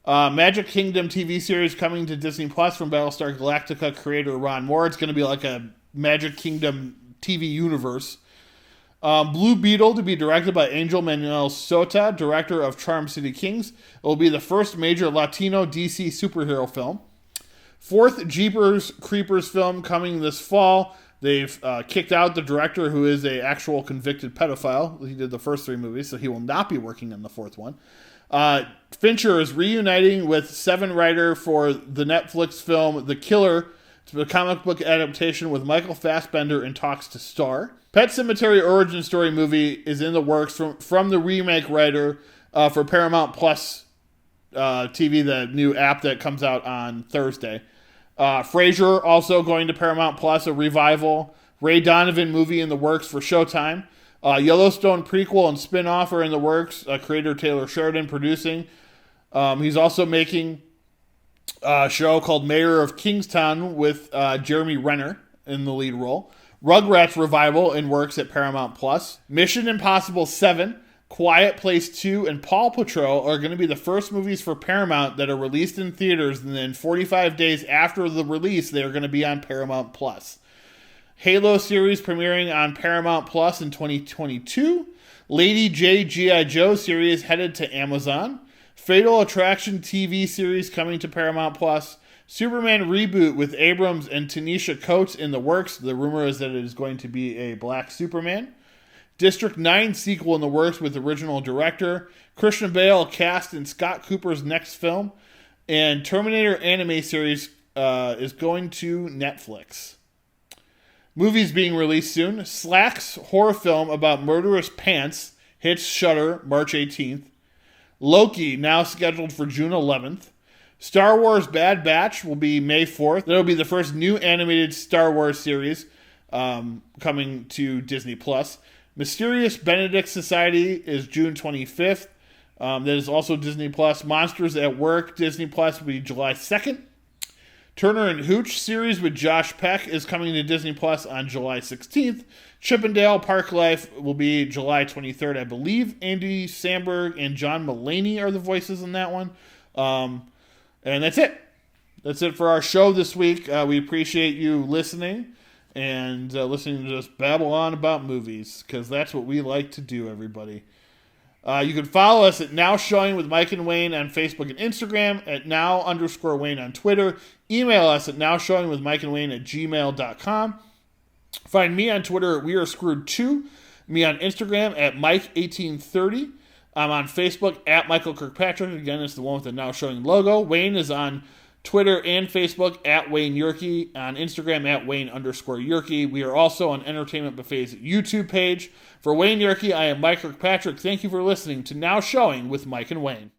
Magic Kingdom TV series coming to Disney Plus from Battlestar Galactica creator Ron Moore. It's going to be like a Magic Kingdom TV universe. Blue Beetle to be directed by Angel Manuel Sota, director of Charm City Kings. It will be the first major Latino DC superhero film. Fourth Jeepers Creepers film coming this fall. They've kicked out the director, who is a actual convicted pedophile. He did the first 3 movies, so he will not be working on the 4th one. Fincher is reuniting with Seven writer for the Netflix film The Killer. It's a comic book adaptation with Michael Fassbender in talks to star. Pet Sematary origin story movie is in the works from the remake writer for Paramount Plus TV, the new app that comes out on Thursday. Frasier also going to Paramount Plus, a revival. Ray Donovan movie in the works for Showtime. Yellowstone prequel and spin-off are in the works. Creator Taylor Sheridan producing. He's also making a show called Mayor of Kingstown with Jeremy Renner in the lead role. Rugrats revival in works at Paramount Plus. Mission Impossible 7, Quiet Place 2, and Paw Patrol are going to be the first movies for Paramount that are released in theaters, and then 45 days after the release, they are going to be on Paramount Plus. Halo series premiering on Paramount Plus in 2022. Lady J G.I. Joe series headed to Amazon. Fatal Attraction TV series coming to Paramount Plus. Superman reboot with Abrams and Tanisha Coates in the works. The rumor is that it is going to be a black Superman. District 9 sequel in the works with original director. Christian Bale cast in Scott Cooper's next film. And Terminator anime series is going to Netflix. Movies being released soon. Slacks horror film about murderous pants hits Shudder March 18th. Loki now scheduled for June 11th. Star Wars Bad Batch will be May 4th. That'll be the first new animated Star Wars series coming to Disney+. Mysterious Benedict Society is June 25th. That is also Disney+. Monsters at Work, Disney+, will be July 2nd. Turner and Hooch series with Josh Peck is coming to Disney Plus on July 16th. Chippendale Park Life will be July 23rd, I believe. Andy Samberg and John Mulaney are the voices in that one. And that's it. That's it for our show this week. We appreciate you listening and listening to us babble on about movies, because that's what we like to do, everybody. You can follow us at Now Showing with Mike and Wayne on Facebook and Instagram, at Now_Wayne on Twitter. Email us at nowshowingwithmikeandwayne@gmail.com. Find me on Twitter at We Are Screwed 2. Me on Instagram at Mike1830. I'm on Facebook at Michael Kirkpatrick. Again, it's the one with the Now Showing logo. Wayne is on Twitter and Facebook at Wayne Yerke. On Instagram at Wayne_Yerke. We are also on Entertainment Buffet's YouTube page. For Wayne Yerke, I am Mike Kirkpatrick. Thank you for listening to Now Showing with Mike and Wayne.